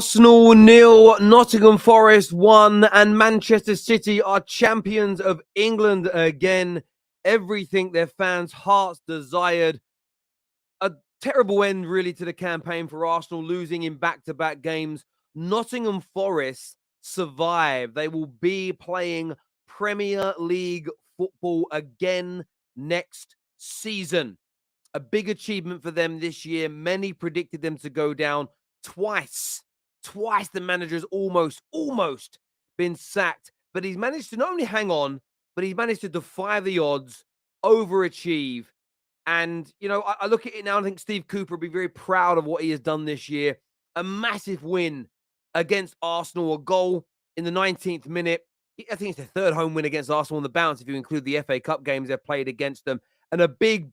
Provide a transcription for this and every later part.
Arsenal 0, Nottingham Forest 1, and Manchester City are champions of England again. Everything their fans' hearts desired. A terrible end, really, to the campaign for Arsenal, losing in back-to-back games. Nottingham Forest survive. They will be playing Premier League football again next season. A big achievement for them this year. Many predicted them to go down twice. Twice the manager's almost been sacked. But he's managed to not only hang on, but he's managed to defy the odds, overachieve. And, you know, I look at it now and I think Steve Cooper will be very proud of what he has done this year. A massive win against Arsenal, a goal in the 19th minute. I think it's their third home win against Arsenal on the bounce, if you include the FA Cup games they've played against them. And a big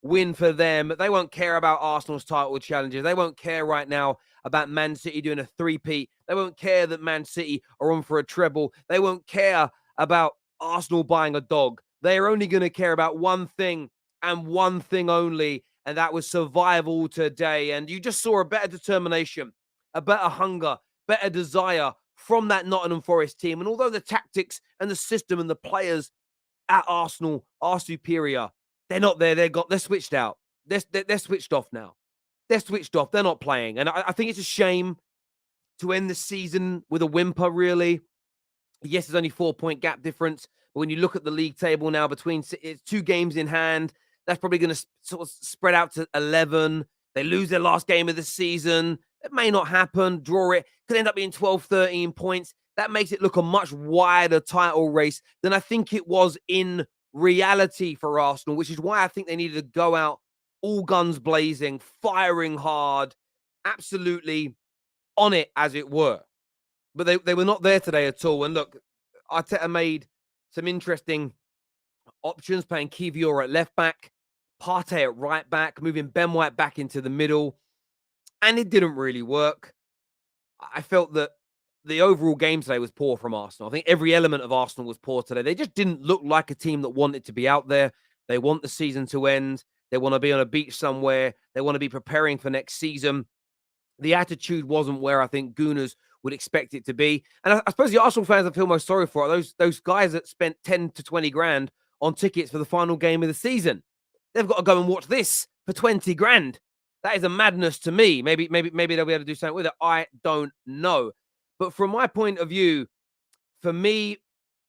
win for them. They won't care about Arsenal's title challenges. They won't care right now about Man City doing a three-peat. They won't care that Man City are on for a treble. They won't care about Arsenal buying a dog. They are only going to care about one thing and one thing only, and that was survival today. And you just saw a better determination, a better hunger, better desire from that Nottingham Forest team. And although the tactics and the system and the players at Arsenal are superior, they're not there. They're switched out. They're switched off now. They're switched off. They're not playing. And I think it's a shame to end the season with a whimper, really. Yes, there's only 4-point gap difference. But when you look at the league table now, it's 2 games in hand. That's probably going to sort of spread out to 11. They lose their last game of the season. It may not happen. Draw it. Could end up being 12, 13 points. That makes it look a much wider title race than I think it was in reality for Arsenal, which is why I think they needed to go out all guns blazing, firing hard, absolutely on it, as it were. But they were not there today at all. And look, Arteta made some interesting options, playing Kivior at left back, Partey at right back, moving Ben White back into the middle. And it didn't really work. I felt that the overall game today was poor from Arsenal. I think every element of Arsenal was poor today. They just didn't look like a team that wanted to be out there. They want the season to end. They want to be on a beach somewhere. They want to be preparing for next season. The attitude wasn't where I think Gooners would expect it to be. And I suppose the Arsenal fans I feel most sorry for are those guys that spent 10 to 20 grand on tickets for the final game of the season. They've got to go and watch this for 20 grand. That is a madness to me. Maybe they'll be able to do something with it. I don't know. But from my point of view, for me,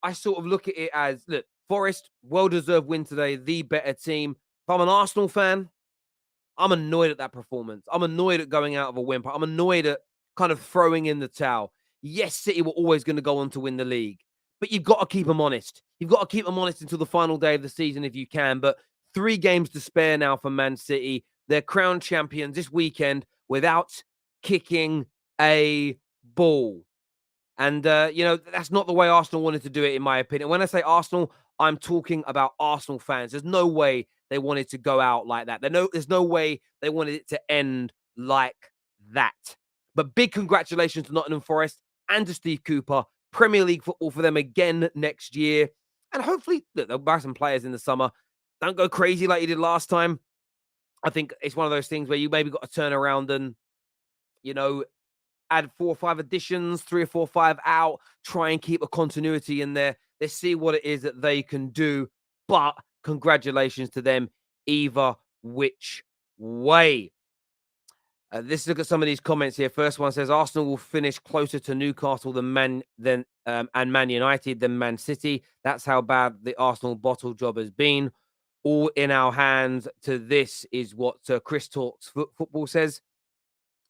I sort of look at it as, look, Forest, well-deserved win today, the better team. If I'm an Arsenal fan, I'm annoyed at that performance. I'm annoyed at going out of a whimper. I'm annoyed at kind of throwing in the towel. Yes, City were always going to go on to win the league, but you've got to keep them honest. You've got to keep them honest until the final day of the season if you can. But 3 games to spare now for Man City. They're crowned champions this weekend without kicking a ball. And, you know, that's not the way Arsenal wanted to do it, in my opinion. When I say Arsenal, I'm talking about Arsenal fans. There's no way they wanted to go out like that. There's no way they wanted it to end like that. But big congratulations to Nottingham Forest and to Steve Cooper. Premier League football for them again next year. And hopefully, look, they'll buy some players in the summer. Don't go crazy like you did last time. I think it's one of those things where you maybe got to turn around and, you know, add 4 or 5 additions, 3 or 4 or 5 out, try and keep a continuity in there. Let's see what it is that they can do. But congratulations to them either which way. Let's look at some of these comments here. First one says Arsenal will finish closer to Newcastle and Man United than Man City. That's how bad the Arsenal bottle job has been. All in our hands to this is what Chris Talks Football says.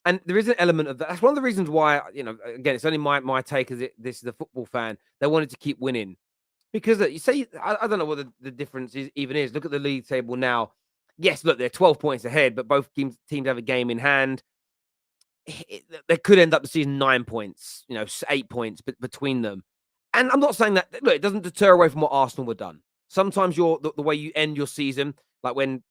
And there is an element of that. That's one of the reasons why, you know, again, it's only my take as this is a football fan. They wanted to keep winning. Because you say, I don't know what the difference even is. Look at the league table now. Yes, look, they're 12 points ahead, but both teams have a game in hand. They could end up the season 9 points, 8 points between them. And I'm not saying that, look, it doesn't deter away from what Arsenal were done. Sometimes the way you end your season, like when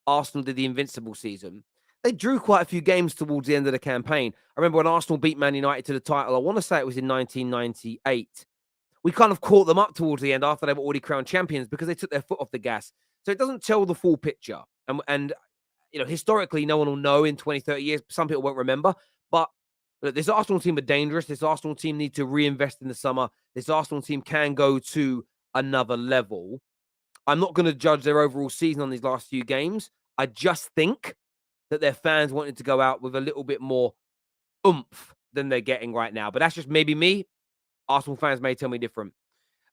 Arsenal did the Invincible season, they drew quite a few games towards the end of the campaign. I remember when Arsenal beat Man United to the title, I want to say it was in 1998. We kind of caught them up towards the end after they were already crowned champions because they took their foot off the gas. So it doesn't tell the full picture. And you know, historically, no one will know in 20, 30 years. Some people won't remember. But look, this Arsenal team are dangerous. This Arsenal team need to reinvest in the summer. This Arsenal team can go to another level. I'm not going to judge their overall season on these last few games. I just think that their fans wanted to go out with a little bit more oomph than they're getting right now. But that's just maybe me. Arsenal fans may tell me different.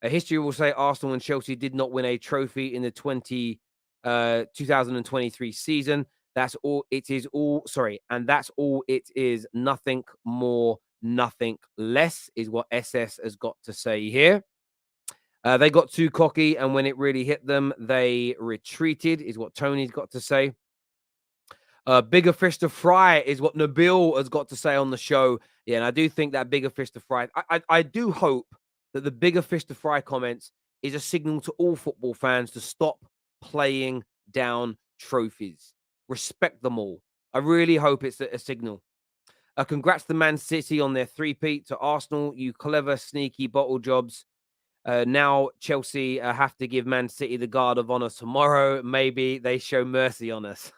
History will say Arsenal and Chelsea did not win a trophy in the 2023 season. That's all it is. And that's all it is. Nothing more, nothing less is what SS has got to say here. They got too cocky, and when it really hit them, they retreated, is what Tony's got to say. Bigger fish to fry is what Nabil has got to say on the show. Yeah, and I do think that bigger fish to fry. I do hope that the bigger fish to fry comments is a signal to all football fans to stop playing down trophies. Respect them all. I really hope it's a signal. Congrats to Man City on their three-peat. To Arsenal, you clever, sneaky bottle jobs. Now Chelsea have to give Man City the guard of honor tomorrow. Maybe they show mercy on us.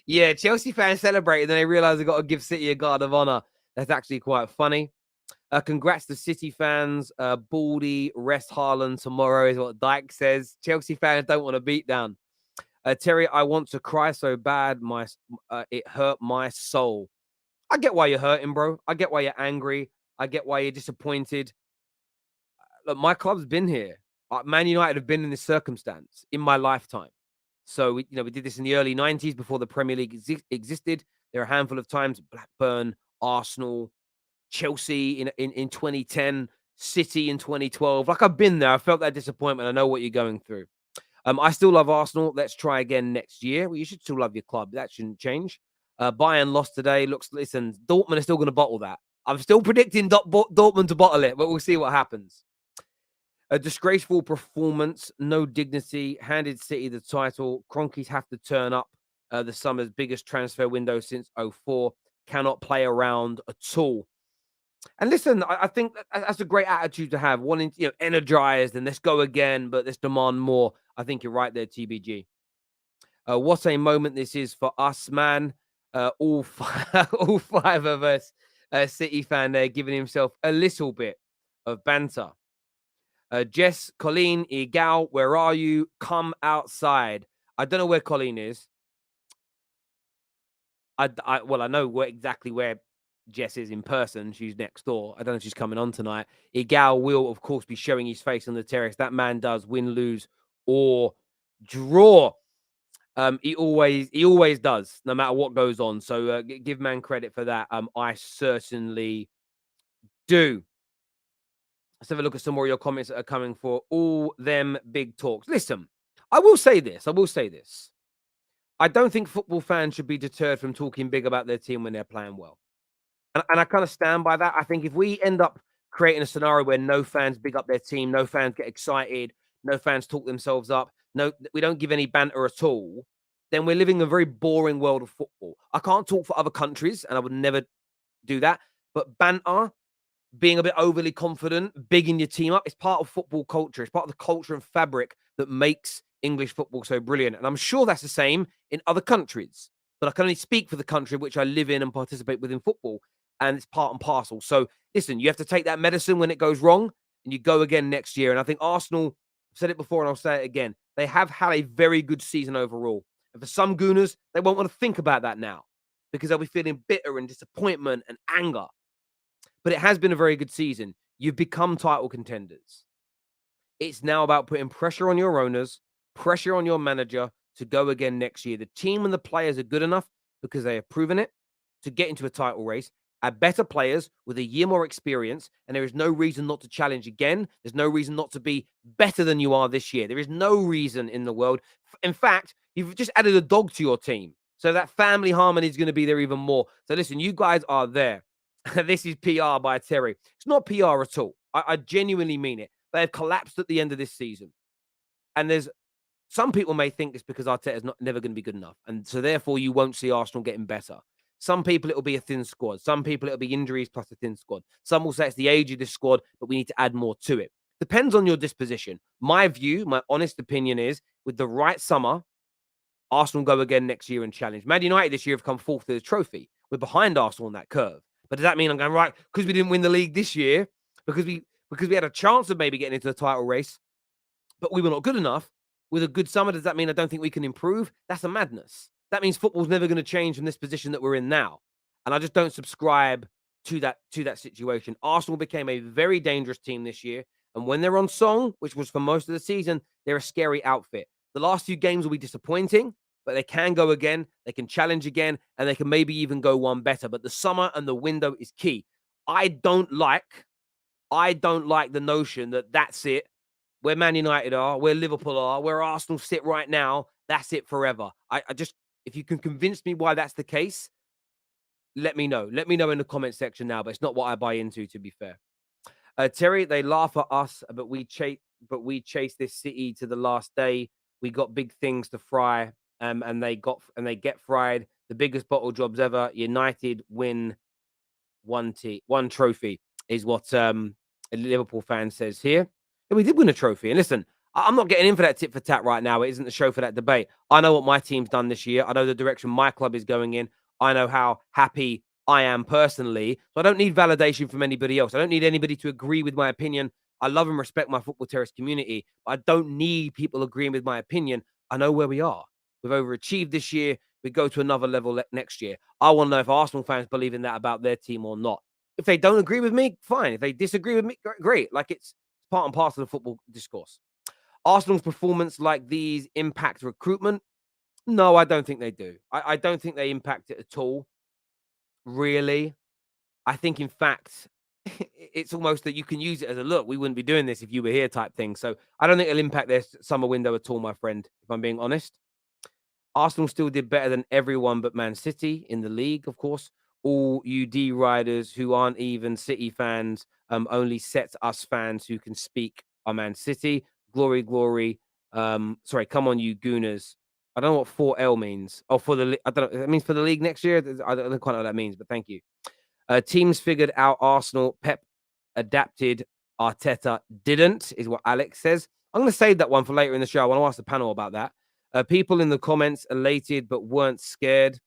Yeah, Chelsea fans celebrate and then they realize they've got to give City a guard of honor. That's actually quite funny. Congrats to City fans. Baldy, rest Haaland tomorrow is what Dyke says. Chelsea fans don't want to beat down. Terry, I want to cry so bad. It hurt my soul. I get why you're hurting, bro. I get why you're angry. I get why you're disappointed. Look, my club's been here. Man United have been in this circumstance in my lifetime. So, we did this in the early 90s before the Premier League existed. There are a handful of times, Blackburn, Arsenal, Chelsea in 2010, City in 2012. Like, I've been there. I felt that disappointment. I know what you're going through. I still love Arsenal. Let's try again next year. Well, you should still love your club. That shouldn't change. Bayern lost today. Listen, Dortmund is still going to bottle that. I'm still predicting Dortmund to bottle it, but we'll see what happens. A disgraceful performance, no dignity, handed City the title. Cronkies have to turn up. The summer's biggest transfer window since 2004. Cannot play around at all. And listen, I think that's a great attitude to have, wanting energized and let's go again, but let's demand more. I think you're right there, TBG. What a moment this is for us, man. All five of us, City fan there, giving himself a little bit of banter. Jess, Colleen, Egal, where are you? Come outside. I don't know where Colleen is. I know exactly where Jess is in person. She's next door. I don't know if she's coming on tonight. Egal will, of course, be showing his face on the terrace. That man does win, lose, or draw. He always does, no matter what goes on. So give man credit for that. I certainly do. Let's have a look at some more of your comments that are coming for all them big talks. Listen, I will say this. I don't think football fans should be deterred from talking big about their team when they're playing well. And I kind of stand by that. I think if we end up creating a scenario where no fans big up their team, no fans get excited, no fans talk themselves up, we don't give any banter at all, then we're living a very boring world of football. I can't talk for other countries, and I would never do that. But banter, being a bit overly confident, bigging your team up, it's part of football culture. It's part of the culture and fabric that makes English football so brilliant. And I'm sure that's the same in other countries. But I can only speak for the country which I live in and participate with in football. And it's part and parcel. So listen, you have to take that medicine when it goes wrong and you go again next year. And I think Arsenal, I've said it before and I'll say it again, they have had a very good season overall. And for some Gooners, they won't want to think about that now because they'll be feeling bitter and disappointment and anger. But it has been a very good season. You've become title contenders. It's now about putting pressure on your owners, pressure on your manager to go again next year. The team and the players are good enough because they have proven it to get into a title race. Are better players with a year more experience, and there is no reason not to challenge again. There's no reason not to be better than you are this year. There is no reason in the world. In fact, you've just added a dog to your team. So that family harmony is going to be there even more. So listen, you guys are there. This is PR by Terry. It's not PR at all. I genuinely mean it. They have collapsed at the end of this season. And there's some people may think it's because Arteta is never going to be good enough. And so therefore you won't see Arsenal getting better. Some people, it'll be a thin squad. Some people, it'll be injuries plus a thin squad. Some will say it's the age of this squad, but we need to add more to it. Depends on your disposition. My view, my honest opinion is, with the right summer, Arsenal go again next year and challenge. Man United this year have come fourth to the trophy. We're behind Arsenal on that curve. But does that mean I'm going, right, because we didn't win the league this year, because we had a chance of maybe getting into the title race, but we were not good enough with a good summer, does that mean I don't think we can improve? That's a madness. That means football's never going to change from this position that we're in now. And I just don't subscribe to that situation. Arsenal became a very dangerous team this year. And when they're on song, which was for most of the season, they're a scary outfit. The last few games will be disappointing, but they can go again, they can challenge again, and they can maybe even go one better. But the summer and the window is key. I don't like the notion that that's it. Where Man United are, where Liverpool are, where Arsenal sit right now, that's it forever. I just, if you can convince me why that's the case, let me know. Let me know in the comment section now, but it's not what I buy into, to be fair. Terry, they laugh at us, but we chase this City to the last day. We got big things to fry, and they get fried. The biggest bottle jobs ever. United win one trophy is what a Liverpool fan says here. And we did win a trophy. And listen, I'm not getting in for that tit for tat right now. It isn't the show for that debate. I know what my team's done this year. I know the direction my club is going in. I know how happy I am personally. So I don't need validation from anybody else. I don't need anybody to agree with my opinion. I love and respect my Football Terrace community. But I don't need people agreeing with my opinion. I know where we are. We've overachieved this year. We go to another level next year. I want to know if Arsenal fans believe in that about their team or not. If they don't agree with me, fine. If they disagree with me, great. Like, it's part and parcel of the football discourse. Arsenal's performance like these impact recruitment? No, I don't think they do. I don't think they impact it at all, really. I think, in fact, it's almost that you can use it as a look. We wouldn't be doing this if you were here type thing. So I don't think it'll impact their summer window at all, my friend, if I'm being honest. Arsenal still did better than everyone but Man City in the league, of course. All UD riders who aren't even City fans only set us fans who can speak are Man City. Glory, glory. Sorry, come on, you gooners. I don't know what 4L means. Oh, for the I don't know. It means for the league next year. I don't quite know what that means, but thank you. Teams figured out Arsenal. Pep adapted. Arteta didn't, is what Alex says. I'm going to save that one for later in the show. I want to ask the panel about that. People in the comments elated but weren't scared.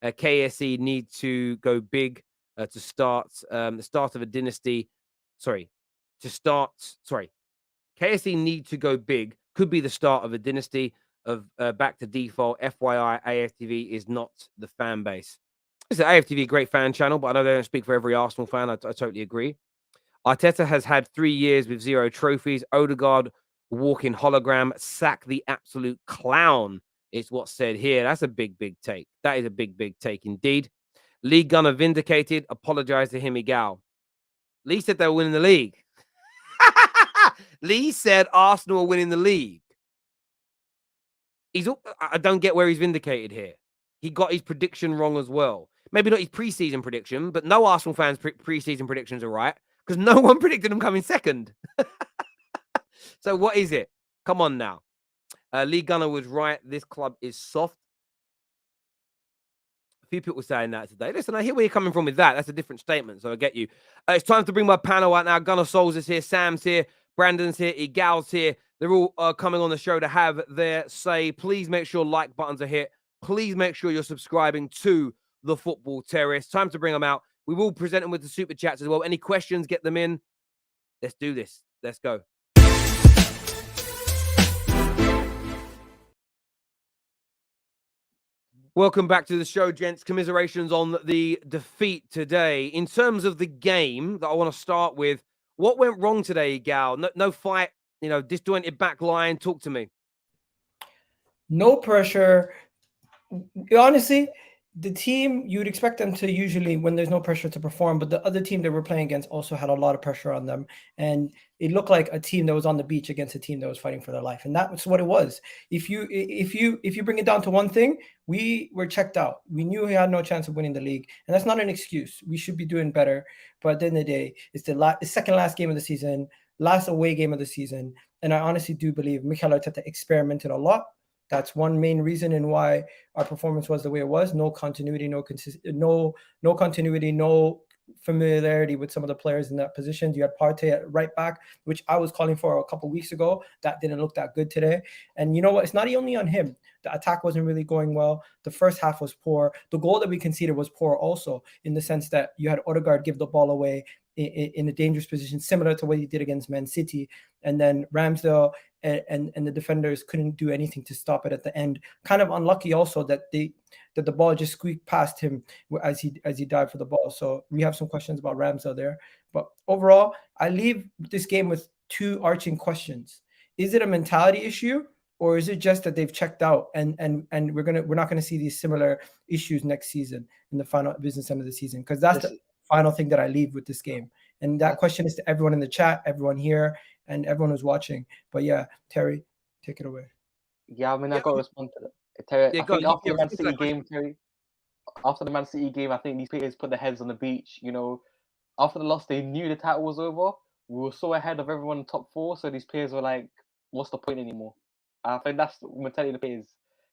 KSE need to go big to start the start of a dynasty. KSE need to go big could be the start of a dynasty of back to default. FYI, AFTV is not the fan base. Listen, AFTV, great fan channel, but I know they don't speak for every Arsenal fan. I totally agree. Arteta has had 3 years with 0 trophies. Odegaard, walking hologram, sack the absolute clown. It's what's said here. That's a big, big take. That is a big, big take indeed. League Gunner vindicated. Apologize to him, Egal. Lee said they were winning the league. Lee said Arsenal are winning the league. I don't get where he's vindicated here. He got his prediction wrong as well. Maybe not his preseason prediction, but no Arsenal fans' preseason predictions are right because no one predicted them coming second. So what is it? Come on now. Lee Gunner was right. This club is soft. A few people saying that today. Listen, I hear where you're coming from with that. That's a different statement, so I get you. It's time to bring my panel out now. Gunner Souls is here. Sam's here. Brandan's here. Egal's here. They're all coming on the show to have their say. Please make sure like buttons are hit. Please make sure you're subscribing to the Football Terrace. Time to bring them out. We will present them with the super chats as well. Any questions, get them in. Let's do this. Let's go. Welcome back to the show, gents. Commiserations on the defeat today. In terms of the game that I want to start with, what went wrong today, Gal? No fight, disjointed back line. Talk to me. No pressure. Honestly, the team, you would expect them to usually, when there's no pressure, to perform, but the other team they were playing against also had a lot of pressure on them. And it looked like a team that was on the beach against a team that was fighting for their life. And that's what it was. If you bring it down to one thing, we were checked out. We knew we had no chance of winning the league. And that's not an excuse. We should be doing better. But at the end of the day, it's the second last game of the season, last away game of the season. And I honestly do believe Mikel Arteta experimented a lot. That's one main reason in why our performance was the way it was. No continuity, no continuity, no familiarity with some of the players in that position. You had Partey at right back, which I was calling for a couple of weeks ago. That didn't look that good today. And you know what? It's not only on him. The attack wasn't really going well. The first half was poor. The goal that we conceded was poor also, in the sense that you had Odegaard give the ball away in a dangerous position, similar to what he did against Man City. And then Ramsdale and the defenders couldn't do anything to stop it at the end. Kind of unlucky also that the ball just squeaked past him as he dived for the ball. So we have some questions about Ramsdale there. But overall, I leave this game with two arching questions. Is it a mentality issue, or is it just that they've checked out and we're not gonna see these similar issues next season in the final business end of the season? Because that's the final thing that I leave with this game. And that question is to everyone in the chat, everyone here, and everyone who's watching. But yeah, Terry, take it away. Yeah, I mean, I got to respond to that. Terry, Yeah, I think after the Man City question. game, Terry, after the Man City game, I think these players put their heads on the beach. You know, after the loss, they knew the title was over. We were so ahead of everyone in the top four, so these players were like, what's the point anymore? I think that's the mentality of the players.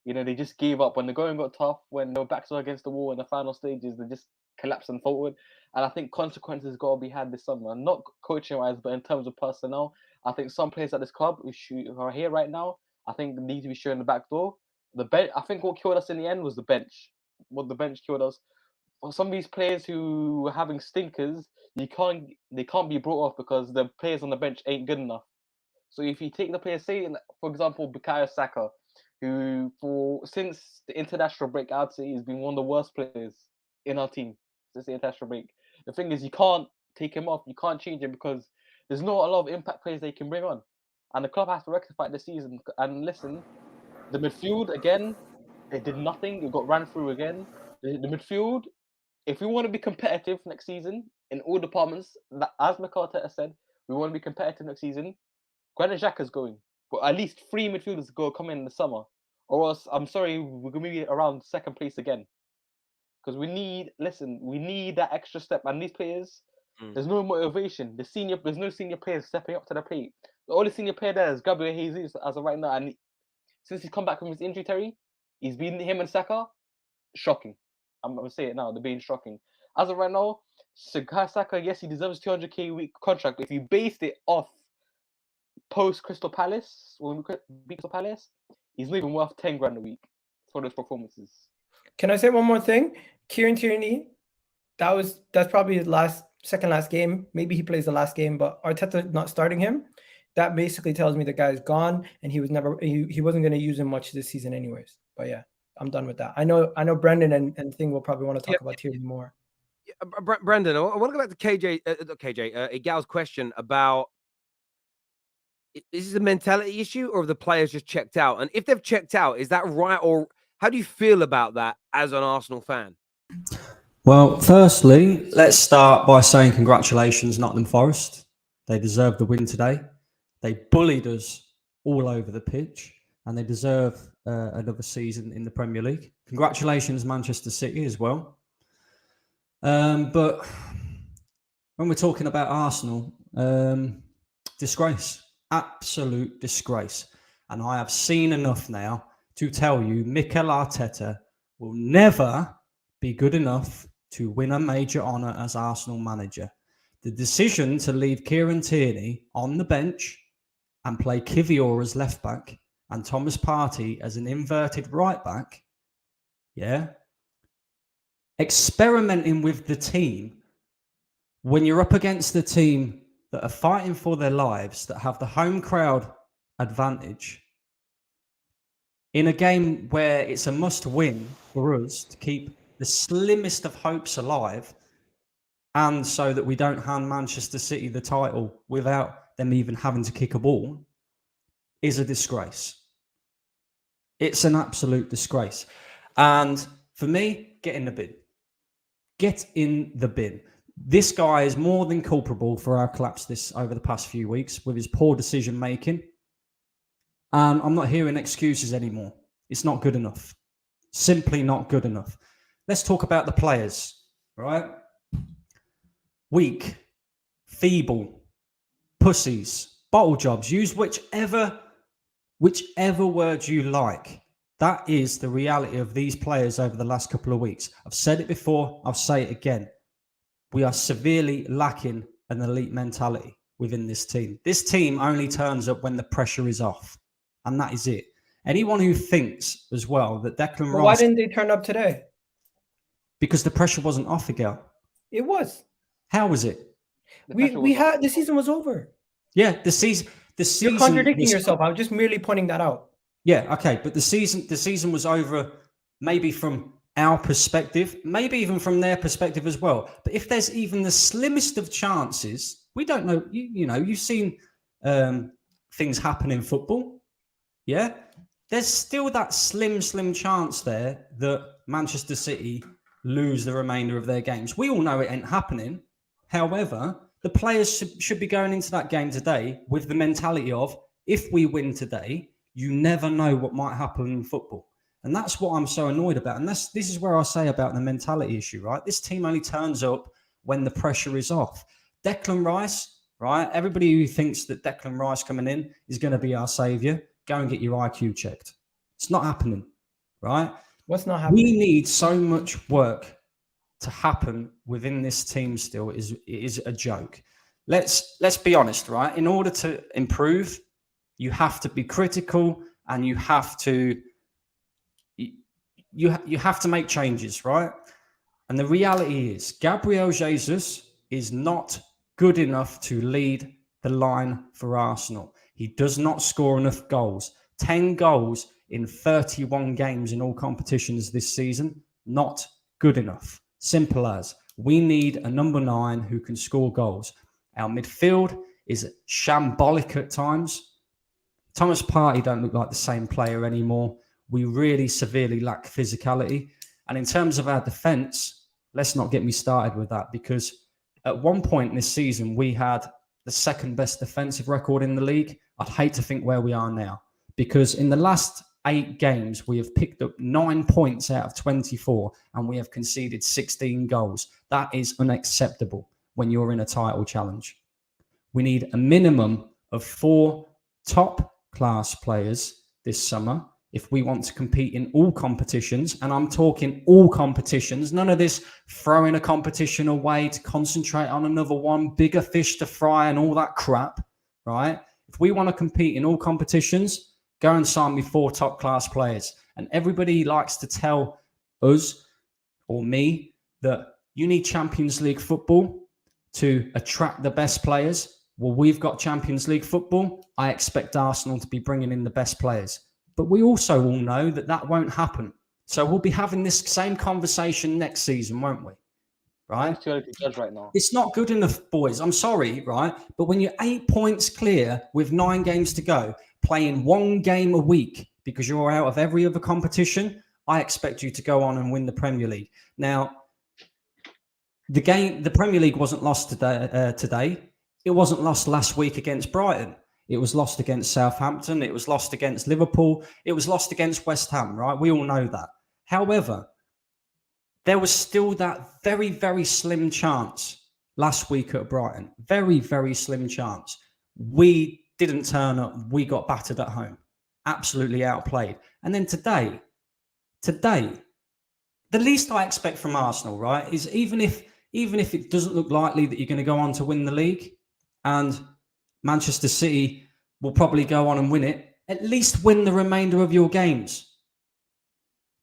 You know, they just gave up. When the going got tough, when their backs were against the wall in the final stages, they just collapsed and folded. And I think consequences got to be had this summer. Not coaching-wise, but in terms of personnel. I think some players at this club who are here right now, I think need to be shown the back door. The bench. I think what killed us in the end was the bench. What the bench killed us. For some of these players who were having stinkers, they can't be brought off because the players on the bench ain't good enough. So if you take the players, say for example, Bukayo Saka, who since the international break, I'd say he's been one of the worst players in our team since the international break. The thing is, you can't take him off, you can't change him because there's not a lot of impact players they can bring on, and the club has to rectify this season. And listen, the midfield again, they did nothing. It got ran through again. The midfield, if we want to be competitive next season in all departments, as Arteta said, we want to be competitive next season. Granit Xhaka's going, but at least 3 midfielders go come in the summer, or else I'm sorry, we're gonna be around second place again. Because we need that extra step. And these players, there's no motivation. There's no senior players stepping up to the plate. The only senior player there is Gabriel Jesus as of right now, and since he's come back from his injury, Terry, he's been him and Saka, shocking. I'm gonna say it now, they're being shocking. As of right now, Saka, yes, he deserves 200k a week contract, but if you based it off post Crystal Palace, when we beat Crystal Palace, he's not even worth 10 grand a week for those performances. Can I say one more thing? Kieran Tierney, that's probably his second last game. Maybe he plays the last game, but Arteta not starting him, that basically tells me the guy's gone, and he wasn't going to use him much this season anyways. But yeah, I'm done with that. I know Brandan and Thing will probably want to talk about Tierney more. Brandan, I want to go back to Egal's question about, is this a mentality issue or have the players just checked out? And if they've checked out, is that right? Or how do you feel about that as an Arsenal fan? Well, firstly, let's start by saying congratulations, Nottingham Forest. They deserve the win today. They bullied us all over the pitch, and they deserve another season in the Premier League. Congratulations, Manchester City, as well. But when we're talking about Arsenal, disgrace. Absolute disgrace. And I have seen enough now to tell you Mikel Arteta will never be good enough to win a major honour as Arsenal manager. The decision to leave Kieran Tierney on the bench and play Kivior as left back and Thomas Partey as an inverted right back, experimenting with the team when you're up against the team that are fighting for their lives, that have the home crowd advantage, in a game where it's a must-win for us to keep the slimmest of hopes alive, and so that we don't hand Manchester City the title without them even having to kick a ball, is a disgrace. It's an absolute disgrace. And for me, get in the bin. Get in the bin. This guy is more than culpable for our collapse over the past few weeks with his poor decision making. And I'm not hearing excuses anymore. It's not good enough. Simply not good enough. Let's talk about the players, right? Weak, feeble, pussies, bottle jobs. Use whichever word you like. That is the reality of these players over the last couple of weeks. I've said it before. I'll say it again. we are severely lacking an elite mentality within this team. This team only turns up when the pressure is off, and that is it. Anyone who thinks as well that Declan But why Rice, didn't they turn up today? because the pressure wasn't off again. It was. How was it? The season was over. Yeah, the season. You're contradicting yourself. I'm just merely pointing that out. Yeah, okay, but the season was over, maybe from our perspective, maybe even from their perspective as well. But if there's even the slimmest of chances, we don't know. You know, you've seen things happen in football. Yeah, there's still that slim chance there that Manchester City lose the remainder of their games. We all know it ain't happening. However, the players should be going into that game today with the mentality of, if we win today, you never know what might happen in football. And that's what I'm so annoyed about. And this is where I say about the mentality issue, right? This team only turns up when the pressure is off. Declan Rice, right? Everybody who thinks that Declan Rice coming in is going to be our saviour, go and get your IQ checked. It's not happening, right? What's not happening? We need so much work to happen within this team still. It is a joke. Let's be honest, right? In order to improve, you have to be critical and you have to make changes, right? And the reality is Gabriel Jesus is not good enough to lead the line for Arsenal. He does not score enough goals. 10 goals in 31 games in all competitions this season, not good enough. Simple as. We need a number 9 who can score goals. Our midfield is shambolic at times. Thomas Partey don't look like the same player anymore. We really severely lack physicality. And in terms of our defence, let's not get me started with that, because at one point in this season, we had the second best defensive record in the league. I'd hate to think where we are now, because in the last 8 games, we have picked up 9 points out of 24 and we have conceded 16 goals. That is unacceptable when you're in a title challenge. We need a minimum of 4 top-class players this summer if we want to compete in all competitions. And I'm talking all competitions. None of this throwing a competition away to concentrate on another one, bigger fish to fry and all that crap, right? If we want to compete in all competitions, go and sign me 4 top-class players. And everybody likes to tell us or me that you need Champions League football to attract the best players. Well, we've got Champions League football. I expect Arsenal to be bringing in the best players. But we also all know that that won't happen. So we'll be having this same conversation next season, won't we? Right? It's too early to judge right now. It's not good enough, boys. I'm sorry, right? But when you're 8 points clear with 9 games to go, playing 1 game a week because you're out of every other competition, I expect you to go on and win the Premier League. Now, the Premier League wasn't lost today. It wasn't lost last week against Brighton. It was lost against Southampton. It was lost against Liverpool. It was lost against West Ham, right? We all know that. However, there was still that very, very slim chance last week at Brighton. Very, very slim chance. We didn't turn up. We got battered at home. Absolutely outplayed. And then today, the least I expect from Arsenal, right, is even if it doesn't look likely that you're going to go on to win the league, and Manchester City will probably go on and win it, at least win the remainder of your games.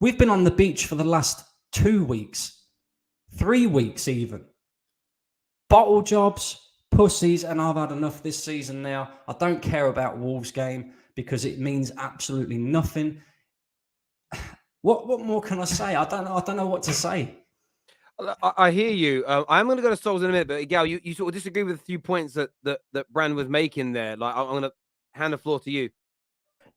We've been on the beach for the last 2 weeks, 3 weeks even. Bottle jobs, pussies, and I've had enough this season now. I don't care about Wolves game because it means absolutely nothing. What more can I say? I don't know what to say. I hear you. I'm going to go to Souls in a minute, but Egal, you sort of disagree with a few points that Brand was making there. Like, I'm going to hand the floor to you.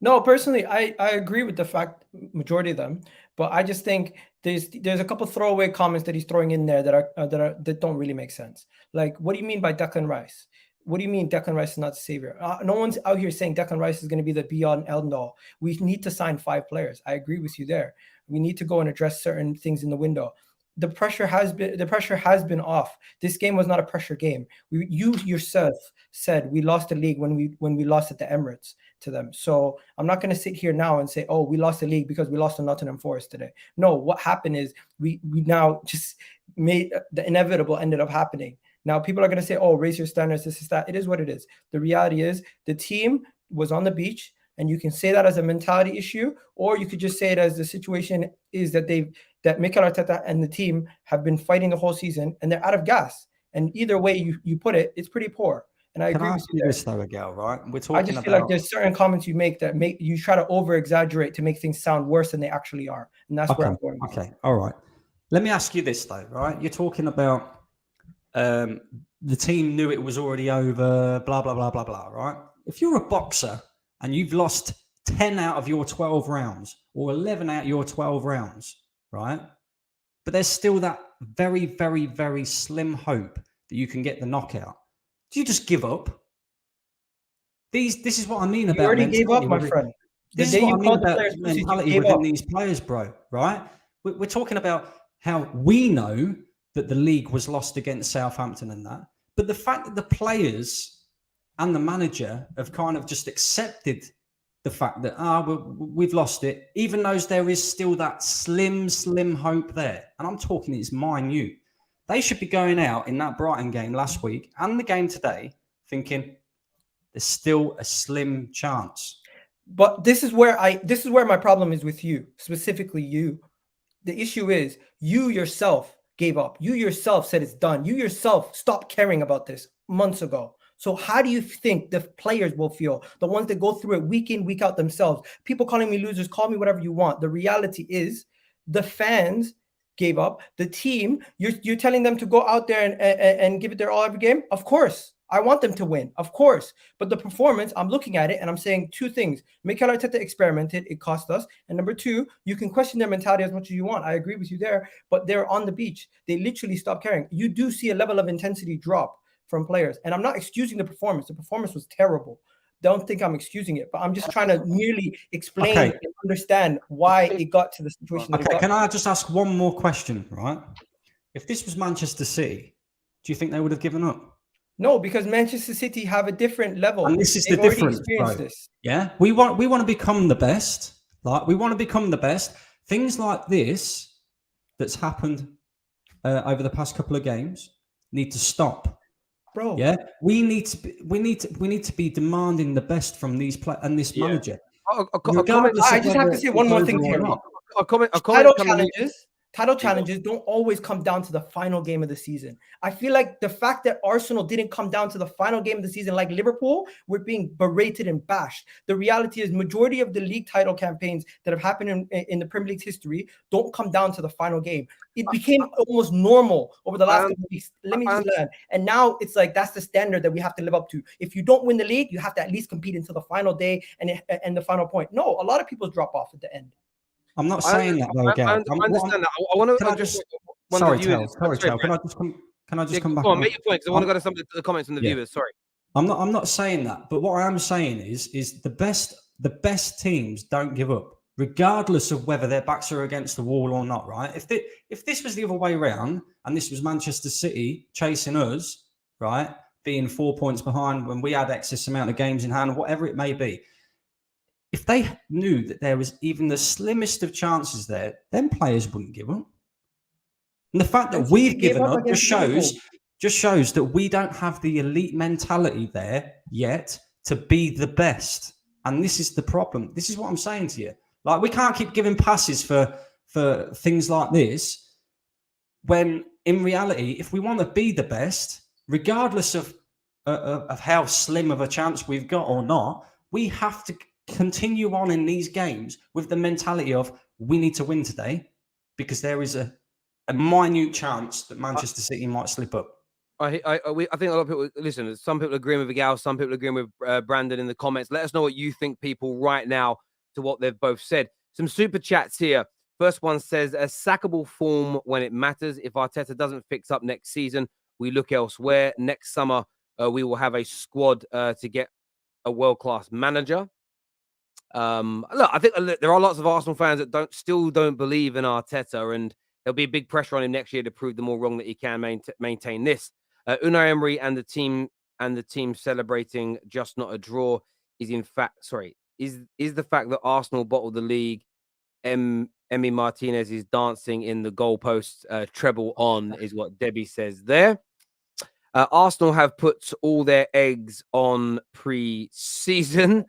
No, personally, I agree with the fact, majority of them, but I just think there's a couple throwaway comments that he's throwing in there that don't really make sense. Like, what do you mean by Declan Rice? What do you mean Declan Rice is not the savior? No one's out here saying Declan Rice is going to be the be-all and end-all. We need to sign 5 players. I agree with you there. We need to go and address certain things in the window. the pressure has been off. This game was not a pressure game. You yourself said we lost the league when we lost at the Emirates to them. So I'm not going to sit here now and say, oh, we lost the league because we lost to Nottingham Forest today. No, what happened is we now just made the inevitable ended up happening. Now people are going to say, oh, raise your standards, this is that. It is what it is. The reality is the team was on the beach, and you can say that as a mentality issue, or you could just say it as the situation is that Mikel Arteta and the team have been fighting the whole season and they're out of gas. And either way you put it, it's pretty poor. And I agree with you there. This though, Egal, right? We're talking I just feel like there's certain comments you make that you try to over exaggerate to make things sound worse than they actually are. And that's where I'm going. Okay. All right. Let me ask you this though, right? You're talking about the team knew it was already over, blah, blah, blah, blah, blah, right? If you're a boxer and you've lost 10 out of your 12 rounds or 11 out of your 12 rounds, right? But there's still that very, very, very slim hope that you can get the knockout. Do you just give up? This is what I mean about. You already gave up, my friend. This is what I mean about mentality within these players, bro, right? We're talking about how we know that the league was lost against Southampton and that, but the fact that the players and the manager have kind of just accepted the fact that we've lost it, even though there is still that slim hope there. And I'm talking it's minute. They should be going out in that Brighton game last week and the game today thinking there's still a slim chance. But this is where my problem is with you, specifically you. The issue is you yourself gave up. You yourself said it's done. You yourself stopped caring about this months ago. So how do you think the players will feel? The ones that go through it week in, week out themselves. People calling me losers, call me whatever you want. The reality is the fans gave up. The team, you're telling them to go out there and give it their all every game? Of course. I want them to win, of course. But the performance, I'm looking at it and I'm saying two things. Mikel Arteta experimented, it cost us. And number two, you can question their mentality as much as you want. I agree with you there, but they're on the beach. They literally stopped caring. You do see a level of intensity drop from players. And I'm not excusing the performance. The performance was terrible. Don't think I'm excusing it, but I'm just trying to merely explain and understand why it got to the situation. Okay, can I just ask one more question, right? If this was Manchester City, do you think they would have given up? No, because Manchester City have a different level. And this is the difference, bro. Yeah, we want to become the best. Like, we want to become the best. Things like this that's happened over the past couple of games need to stop. Bro. Yeah, we need to be demanding the best from these players and this manager. I just have to say one more thing here. Title challenges don't always come down to the final game of the season. I feel like the fact that Arsenal didn't come down to the final game of the season like Liverpool, we're being berated and bashed. The reality is majority of the league title campaigns that have happened in the Premier League's history don't come down to the final game. It became almost normal over the last couple of weeks. Let me just land. And now it's like that's the standard that we have to live up to. If you don't win the league, you have to at least compete until the final day and the final point. No, a lot of people drop off at the end. I'm not saying that though, Gal. I understand that. I want to Sorry, Cal. Can I just come back? Go on, make your point because I want to go to some of the comments from the viewers. Sorry. I'm not saying that, but what I am saying is the best teams don't give up, regardless of whether their backs are against the wall or not, right? If this was the other way around and this was Manchester City chasing us, right, being 4 points behind when we had excess amount of games in hand, whatever it may be, if they knew that there was even the slimmest of chances there, then players wouldn't give up. And the fact that we've given up just shows that we don't have the elite mentality there yet to be the best. And this is the problem. This is what I'm saying to you. Like, we can't keep giving passes for things like this when in reality, if we want to be the best, regardless of how slim of a chance we've got or not, we have to continue on in these games with the mentality of we need to win today because there is a minute chance that Manchester City might slip up. I think a lot of people listen. Some people agreeing with Egal, some people agreeing with Brandan in the comments. Let us know what you think, people, right now to what they've both said. Some super chats here. First one says a sackable form when it matters. If Arteta doesn't fix up next season, we look elsewhere. Next summer, we will have a squad to get a world-class manager. Look, I think there are lots of Arsenal fans that still don't believe in Arteta, and There'll be a big pressure on him next year to prove them all wrong that he can maintain this. Unai Emery and the team celebrating just not a draw is in fact is the fact that Arsenal bottled the league. Emi Martinez is dancing in the goalposts. Treble on is what Debbie says there. Arsenal have put all their eggs on pre-season.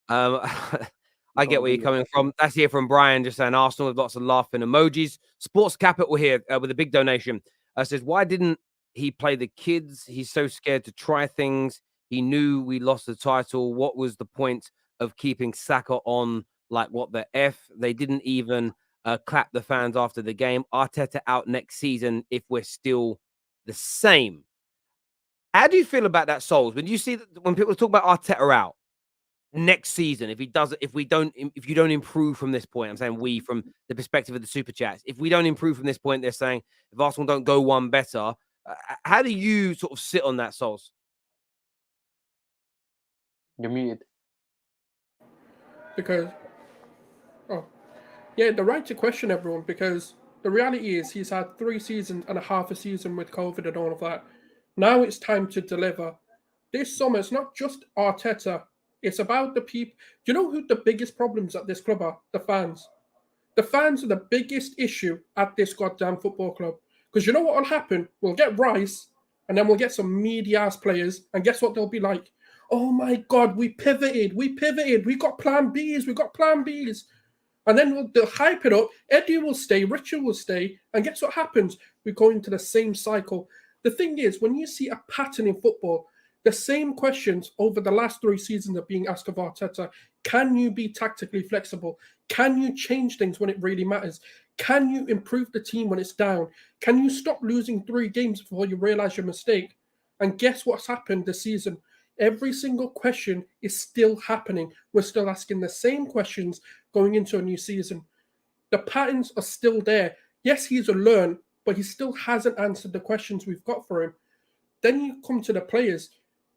I get where you're coming from. That's here from Brian, just saying Arsenal with lots of laughing emojis. Sports Capital here with a big donation says, why didn't he play the kids? He's so scared to try things. He knew we lost the title. What was the point of keeping Saka on? Like, what the F? They didn't even clap the fans after the game. Arteta out next season if we're still the same. How do you feel about that, Souls? When you see that, when people talk about Arteta out next season, if you don't improve from this point, I'm saying we from the perspective of the super chats, if we don't improve from this point, they're saying if Arsenal don't go one better, how do you sort of sit on that, Souls? You're muted. Because, the right to question everyone, because the reality is he's had 3 seasons and a half a season with COVID and all of that. Now it's time to deliver. This summer, it's not just Arteta. It's about the people. Do you know who the biggest problems at this club are? The fans. The fans are the biggest issue at this goddamn football club. Because you know what will happen? We'll get Rice, and then we'll get some meaty-ass players, and guess what they'll be like? Oh my God, we pivoted. We got plan Bs. And then they'll hype it up. Eddie will stay, Richard will stay, and guess what happens? We go into the same cycle. The thing is, when you see a pattern in football, the same questions over the last 3 seasons are being asked of Arteta. Can you be tactically flexible? Can you change things when it really matters? Can you improve the team when it's down? Can you stop losing 3 games before you realize your mistake? And guess what's happened this season? Every single question is still happening. We're still asking the same questions going into a new season. The patterns are still there. Yes, he's learned, but he still hasn't answered the questions we've got for him. Then you come to the players.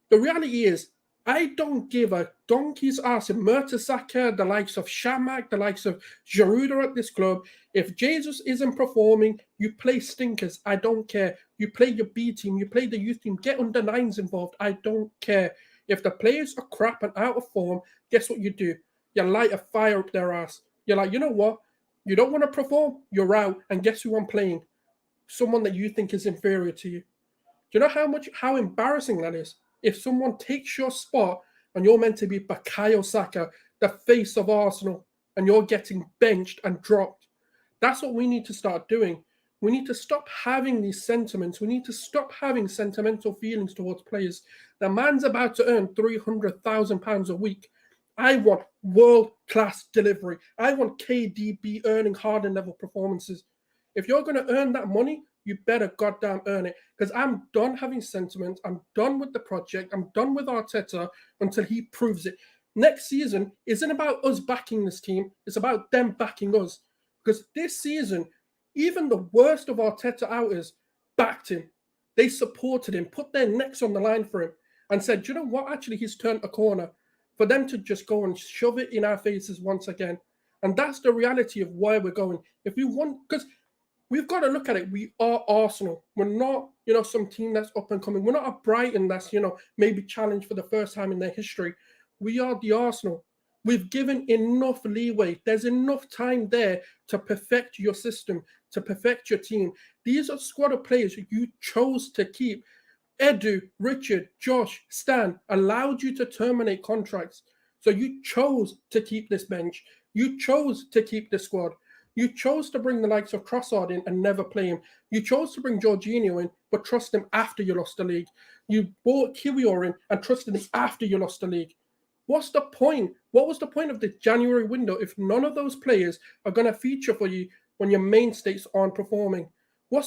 The reality is, I don't give a donkey's ass if Mertesacker, the likes of Shamak, the likes of Giroud are at this club. If Jesus isn't performing, you play stinkers. I don't care. You play your B team, you play the youth team, get under 9s involved. I don't care. If the players are crap and out of form, guess what you do? You light a fire up their ass. You're like, you know what? You don't want to perform, you're out. And guess who I'm playing? Someone that you think is inferior to you. Do you know how embarrassing that is? If someone takes your spot and you're meant to be Bukayo Saka, the face of Arsenal, and you're getting benched and dropped. That's what we need to start doing. We need to stop having these sentiments. We need to stop having sentimental feelings towards players. The man's about to earn £300,000 a week. I want world-class delivery. I want KDB earning Harden level performances. If you're going to earn that money, you better goddamn earn it. Because I'm done having sentiments. I'm done with the project. I'm done with Arteta until he proves it. Next season isn't about us backing this team. It's about them backing us. Because this season, even the worst of Arteta outers backed him. They supported him, put their necks on the line for him, and said, you know what? Actually, he's turned a corner. For them to just go and shove it in our faces once again. And that's the reality of where we're going. If we want, because we've got to look at it. We are Arsenal. We're not, some team that's up and coming. We're not a Brighton that's, maybe challenged for the first time in their history. We are the Arsenal. We've given enough leeway. There's enough time there to perfect your system, to perfect your team. These are squad of players you chose to keep. Edu, Richard, Josh, Stan allowed you to terminate contracts. So you chose to keep this bench. You chose to keep this squad. You chose to bring the likes of Trossard in and never play him. You chose to bring Jorginho in, but trust him after you lost the league. You bought Kiwior in and trusted him after you lost the league. What's the point? What was the point of the January window if none of those players are going to feature for you when your mainstays aren't performing? Why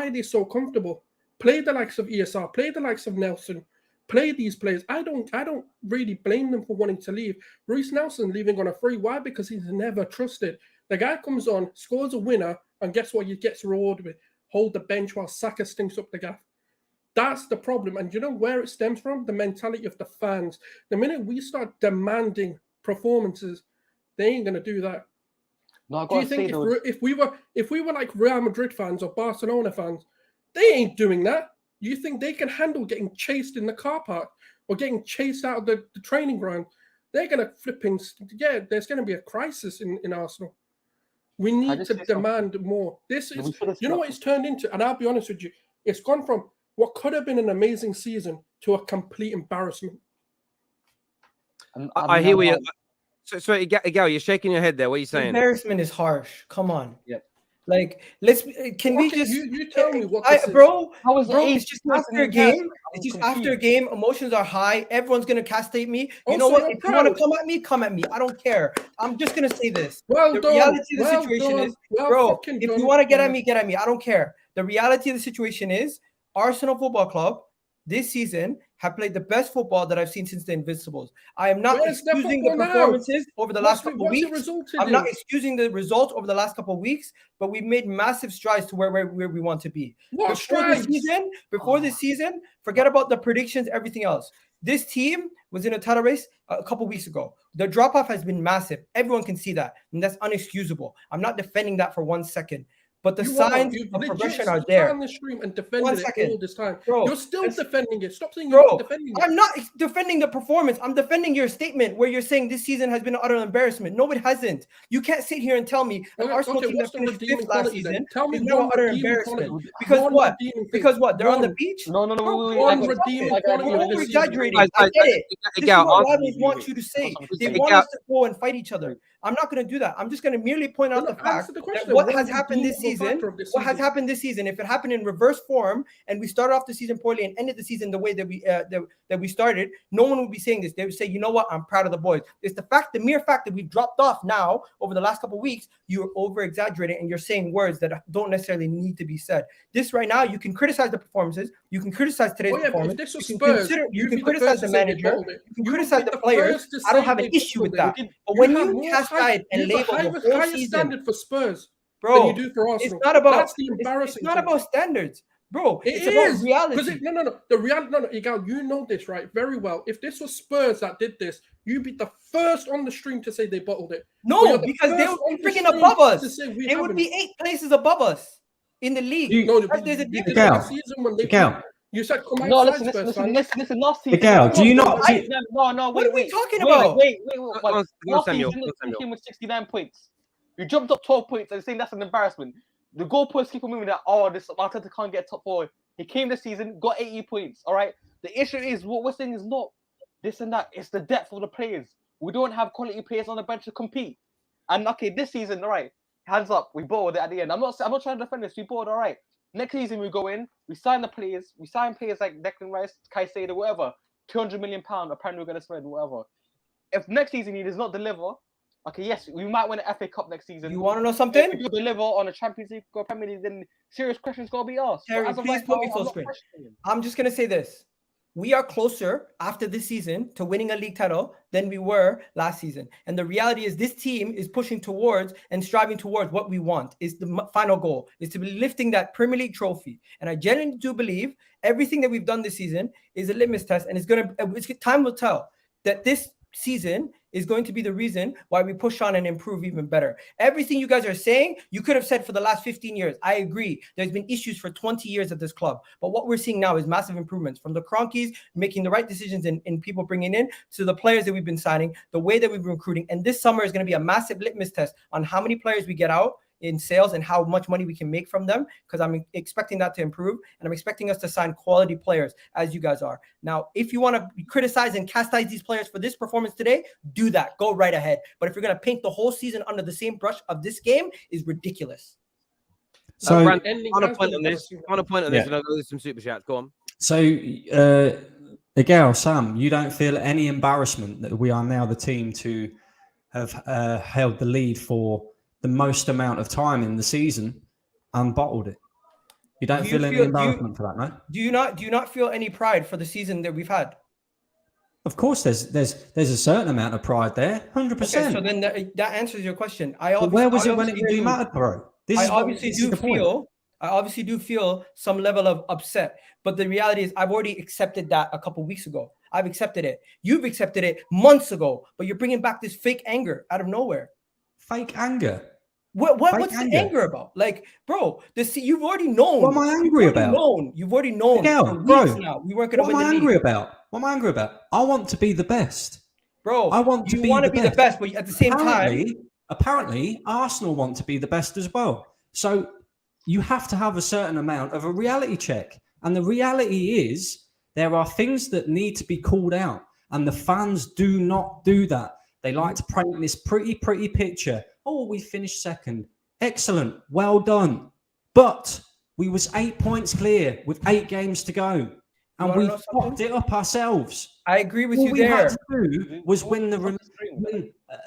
are they so comfortable? Play the likes of ESR, play the likes of Nelson, play these players. I don't really blame them for wanting to leave. Reece Nelson leaving on a free. Why? Because he's never trusted. The guy comes on, scores a winner, and guess what? He gets rewarded with hold the bench while Saka stinks up the gaff. That's the problem. And you know where it stems from? The mentality of the fans. The minute we start demanding performances, they ain't going to do that. No, I Do you gotta say think though, if we were like Real Madrid fans or Barcelona fans, they ain't doing that? You think they can handle getting chased in the car park or getting chased out of the training ground? They're gonna there's gonna be a crisis in Arsenal. We I need just to say something? demand more. This No, is, we should have you know what it's turned into, and I'll be honest with you, it's gone from what could have been an amazing season to a complete embarrassment. I hear you. So Egal, you're shaking your head there. What are you saying? Embarrassment is harsh. Come on. Yep. Like, can we Okay, just you tell me what this is. bro? How is it Bro, eight it's just points after a in game. embarrassment? It's I'm just after a confused. game. Emotions are high. Everyone's gonna castrate me. You know Also, what? you're If you want to proud. come at me. I don't care. I'm just gonna say this. Well The done. reality of the Well situation done. is, Well bro, fucking if done. you want to get at me, get at me. I don't care. The reality of the situation is, Arsenal Football Club this season have played the best football that I've seen since the Invincibles. I am not Where's their excusing the football now? performances over the last What's couple it weeks. resulted I'm not in? excusing the results over the last couple of weeks, but we've made massive strides to where we want to be. What strides? Before this season, forget about the predictions, everything else. This team was in a title race a couple weeks ago. The drop-off has been massive. Everyone can see that, and that's unexcusable. I'm not defending that for 1 second. But the signs of progression are there. On the stream and defended 1 it second. all this time. Bro, You're still defending it. Stop saying you're not defending it. I'm not defending the performance. I'm defending your statement where you're saying this season has been an utter embarrassment. No, it hasn't. You can't sit here and tell me an Arsenal team that finished fifth last season is now an utter embarrassment. Because what? Because what? They're on the beach? No, One redeeming quality You're of the season. over-exaggerating. I get it. This is what rivals want you to say. They want us to go and fight each other. I'm not going to do that. I'm just going to merely point out the fact that what has happened this season, if it happened in reverse form and we started off the season poorly and ended the season the way that we started, no one would be saying this. They would say, you know what, I'm proud of the boys. It's the mere fact that we've dropped off now over the last couple of weeks. You're over-exaggerating and you're saying words that don't necessarily need to be said. This right now, you can criticize the performances. You can criticize today's performance. If this was Spurs, you can criticize the manager. You can criticize the players. I don't have an issue with that. But when you cascade and label the whole higher season, standard for Spurs bro, than you do for Arsenal. it's not about. That's the embarrassing. It's not about standards, bro. It's is about reality. The reality. No, Egal, you know this right very well. If this was Spurs that did this, you'd be the first on the stream to say they bottled it. No, because they would be freaking above us. They would be 8 places above us in the league. There's a difference. You said come no, outside listen, Spurs, listen, last season. Egal, do you not? No, What are we talking about? Wait. Last season, the team with 69 points. You jumped up 12 points and saying that's an embarrassment. The goalposts keep on moving that, this Arteta can't get top 4. He came this season, got 80 points, all right? The issue is, what we're saying is not this and that. It's the depth of the players. We don't have quality players on the bench to compete. And, okay, this season, all right, hands up, we bowled it at the end. I'm not trying to defend this. We bowled, all right. Next season, we go in, we sign the players. We sign players like Declan Rice, Caicedo, whatever. £200 million, apparently we're going to spend, whatever. If next season he does not deliver, okay, yes, we might win an FA Cup next season. You want to know something? If you deliver on a Champions League or Premier League, then serious questions got to be asked. Terry, please put me full screen. I'm just going to say this. We are closer after this season to winning a league title than we were last season. And the reality is this team is pushing towards and striving towards what we want. Is the final goal is to be lifting that Premier League trophy. And I genuinely do believe everything that we've done this season is a litmus test. And time will tell that this season is going to be the reason why we push on and improve even better. Everything you guys are saying, you could have said for the last 15 years. I agree. There's been issues for 20 years at this club. But what we're seeing now is massive improvements from the Cronkies making the right decisions in people bringing in to the players that we've been signing, the way that we've been recruiting. And this summer is going to be a massive litmus test on how many players we get out in sales and how much money we can make from them, because I'm expecting that to improve and I'm expecting us to sign quality players as you guys are. Now, if you want to criticize and chastise these players for this performance today, do that. Go right ahead. But if you're going to paint the whole season under the same brush of this game, is ridiculous. So, Brandon, I want to point on this. And I'll go with some super chats. Go on. So, Egal, Sam, you don't feel any embarrassment that we are now the team to have held the lead for the most amount of time in the season and bottled it? You don't feel any embarrassment for that, no? Do you not feel any pride for the season that we've had? Of course, there's a certain amount of pride there, 100%. Okay, so then that answers your question. But where was it when it really mattered, bro? I obviously do feel some level of upset, but the reality is I've already accepted that a couple weeks ago. I've accepted it. You've accepted it months ago, but you're bringing back this fake anger out of nowhere. Fake anger? What's the anger about? Like, bro, you've already known. What am I angry about? You've already known Miguel, for weeks bro, now. We weren't going to What win am the I angry league. about? What am I angry about? I want to be the best. Bro, I want to you be want to the be the best, but at the same time, apparently, Arsenal want to be the best as well. So you have to have a certain amount of a reality check. And the reality is there are things that need to be called out. And the fans do not do that. They like to paint this pretty picture. Oh, we finished second. Excellent. Well done. But we was 8 points clear with 8 games to go. And we fucked it up ourselves. I agree with you we there. had to do was win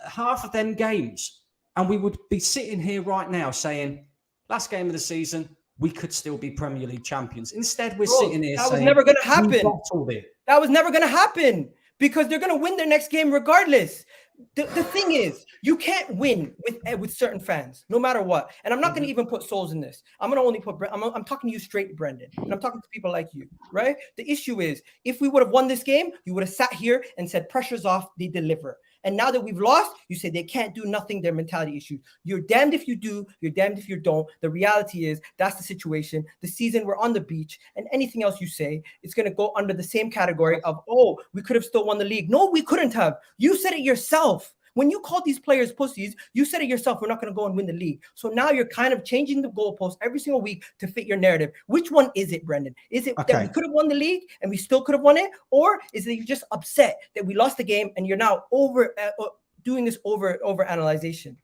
half of them games. And we would be sitting here right now saying, last game of the season, we could still be Premier League champions. Instead, we're sitting here saying, that was never going to happen. That was never going to happen because they're going to win their next game regardless. The thing is, you can't win with certain fans, no matter what. And I'm not going to even put souls in this. I'm going to only put. I'm talking to you straight, Brandan, and I'm talking to people like you, right? The issue is, if we would have won this game, you would have sat here and said, "Pressure's off, they deliver." And now that we've lost, you say they can't do nothing. Their mentality issues. You're damned if you do. You're damned if you don't. The reality is that's the situation. The season, we're on the beach, and anything else you say, it's going to go under the same category of, oh, we could have still won the league. No, we couldn't have. You said it yourself. When you called these players pussies, you said it yourself. We're not going to go and win the league. So now you're kind of changing the goalpost every single week to fit your narrative. Which one is it, Brandan? Is it that we could have won the league and we still could have won it? Or is it you're just upset that we lost the game and you're now doing this over analyzation?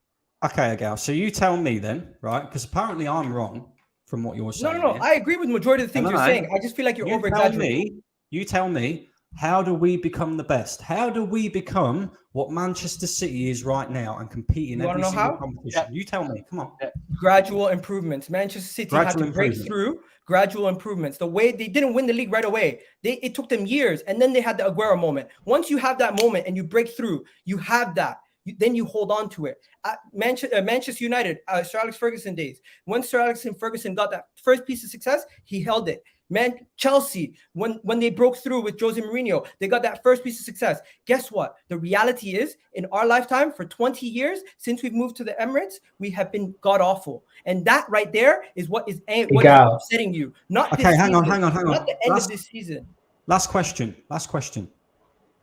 Okay, Egal. So you tell me then, right? Because apparently I'm wrong from what you're saying. No. I agree with the majority of the things you're saying. I just feel like you're over-exaggerating. You tell me, how do we become the best? How do we become what Manchester City is right now and compete in every single competition? You tell me. Come on. Gradual improvements. Manchester City had to break through. Gradual improvements. The way they didn't win the league right away. It took them years, and then they had the Aguero moment. Once you have that moment and you break through, you have that. Then you hold on to it. At Manchester United, Sir Alex Ferguson days, when Sir Alex Ferguson got that first piece of success, he held it. Man, Chelsea, when they broke through with Jose Mourinho, they got that first piece of success. Guess what? The reality is, in our lifetime, for 20 years, since we've moved to the Emirates, we have been god-awful. And that right there is what is upsetting you. Not this season. Hang on. Not the end of this season. Last question.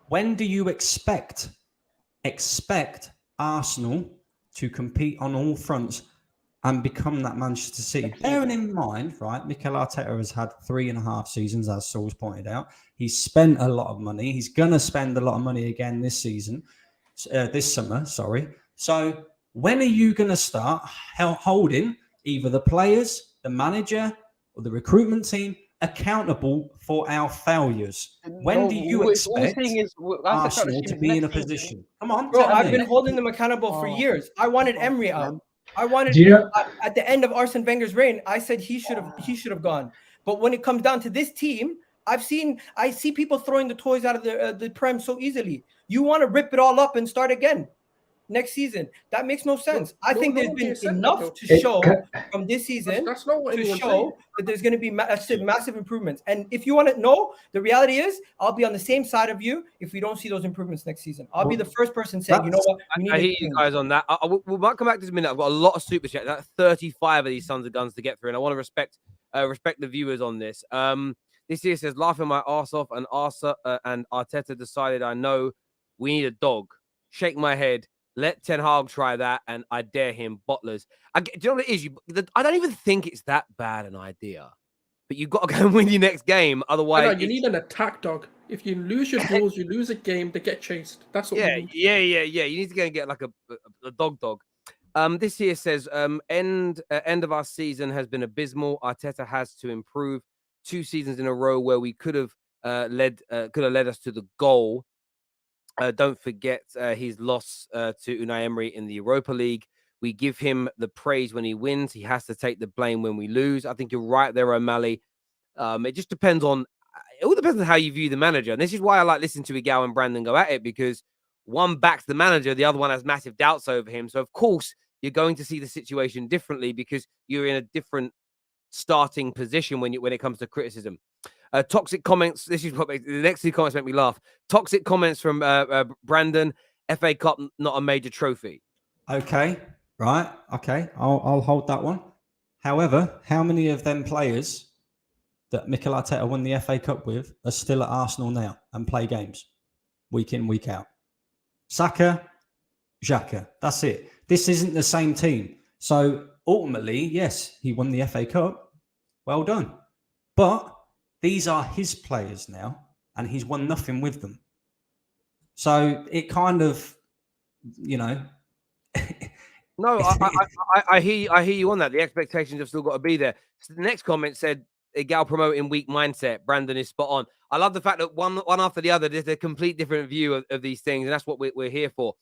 When do you expect Arsenal to compete on all fronts and become that Manchester City? Bearing in mind, right, Mikel Arteta has had 3.5 seasons, as Saul's pointed out. He's spent a lot of money. He's going to spend a lot of money again this summer, sorry. So when are you going to start holding either the players, the manager, or the recruitment team accountable for our failures? When do you expect Arsenal to be in a position? Come on, bro. I've been holding them accountable for years. I wanted Emery out. I wanted at the end of Arsene Wenger's reign. I said he should have gone. But when it comes down to this team, I see people throwing the toys out of the Prem so easily. You want to rip it all up and start again next season? That makes no sense. I think there's been enough to show from this season to show that there's going to be massive improvements. And if you want to know, the reality is, I'll be on the same side of you if we don't see those improvements next season. I'll be the first person saying, you know what? I hear you guys on that. We might come back to this in a minute. I've got a lot of super chat. That's 35 of these sons of guns to get through, and I want to respect the viewers on this. This here says, laughing my ass off, and Arteta decided, I know we need a dog. Shake my head. Let Ten Hag try that, and I dare him. Bottlers. Do you know what it is? I don't even think it's that bad an idea, but you've got to go and win your next game. Otherwise, you need an attack dog. If you lose your balls, you lose a game. They get chased. That's what. Yeah. You need to go and get like a dog. This here says, end of our season has been abysmal. Arteta has to improve. 2 seasons in a row where we could have led us to the goal. Don't forget his loss to Unai Emery in the Europa League. We give him the praise when he wins. He has to take the blame when we lose. I think you're right there, O'Malley. It just depends on how you view the manager. And this is why I like listening to Egal and Brandan go at it, because one backs the manager, the other one has massive doubts over him. So, of course, you're going to see the situation differently because you're in a different starting position when it comes to criticism. Toxic comments. This is what the next 2 comments make me laugh. Toxic comments from Brandan. FA Cup, not a major trophy. Okay. Right? Okay, I'll hold that one. However, how many of them players that Mikel Arteta won the FA Cup with are still at Arsenal now and play games week in, week out? Saka, Xhaka. That's it. This isn't the same team. So ultimately, yes, he won the FA Cup. Well done. But these are his players now, and he's won nothing with them. So it kind of, you know. No, I hear you on that. The expectations have still got to be there. So the next comment said, Egal promoting weak mindset. Brandan is spot on. I love the fact that one after the other, there's a complete different view of these things, and that's what we're here for.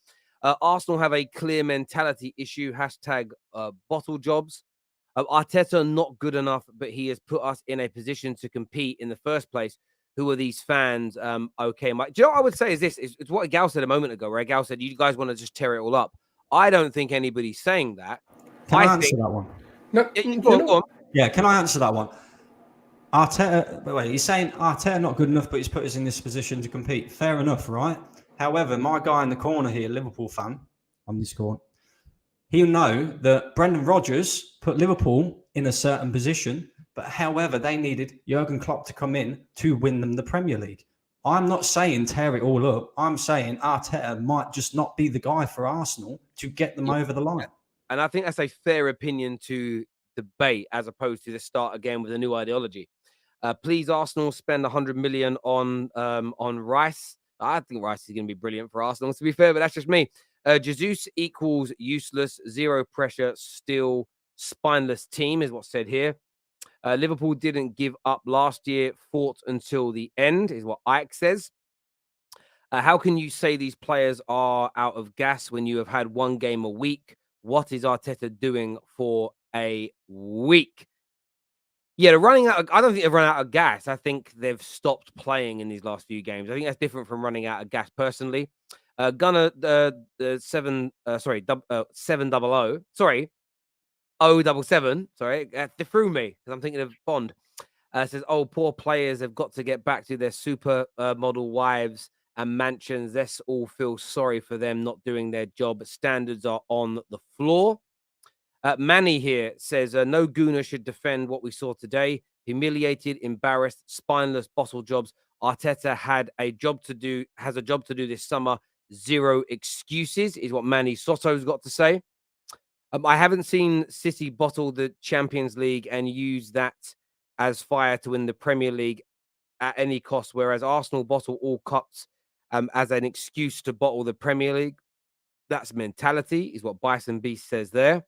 Arsenal have a clear mentality issue. Hashtag bottle jobs. Arteta not good enough, but he has put us in a position to compete in the first place. Who are these fans? Okay, Mike. Do you know what I would say is this? It's what Egal said a moment ago, where Egal said, you guys want to just tear it all up. I don't think anybody's saying that. Can I answer that one? No, Go on. Yeah, can I answer that one? Arteta, wait, he's saying Arteta not good enough, but he's put us in this position to compete. Fair enough, right? However, my guy in the corner here, Liverpool fan, on this corner, he'll know that Brendan Rodgers put Liverpool in a certain position, but however, they needed Jurgen Klopp to come in to win them the Premier League. I'm not saying tear it all up. I'm saying Arteta might just not be the guy for Arsenal to get them over the line. And I think that's a fair opinion to debate, as opposed to the start again with a new ideology. Please, Arsenal spend 100 million on Rice. I think Rice is going to be brilliant for Arsenal, to be fair, but that's just me. Jesus equals useless, zero pressure, still spineless team is what's said here. Liverpool didn't give up last year, fought until the end, is what Ike says. How can you say these players are out of gas when you have had one game a week? What is Arteta doing for a week? Yeah, they're running out. I don't think they've run out of gas. I think they've stopped playing in these last few games. I think that's different from running out of gas personally. Gunner, the 700, sorry, 077. Sorry, they threw me because I'm thinking of Bond. Says, oh, poor players have got to get back to their super model wives and mansions. Let's all feel sorry for them not doing their job. Standards are on the floor. Manny here says, no gooner should defend what we saw today. Humiliated, embarrassed, spineless bottle jobs. Arteta has a job to do this summer. Zero excuses is what Manny Sotto's got to say. I haven't seen City bottle the Champions League and use that as fire to win the Premier League at any cost, whereas Arsenal bottle all cups as an excuse to bottle the Premier League. That's mentality, is what Bison Beast says there.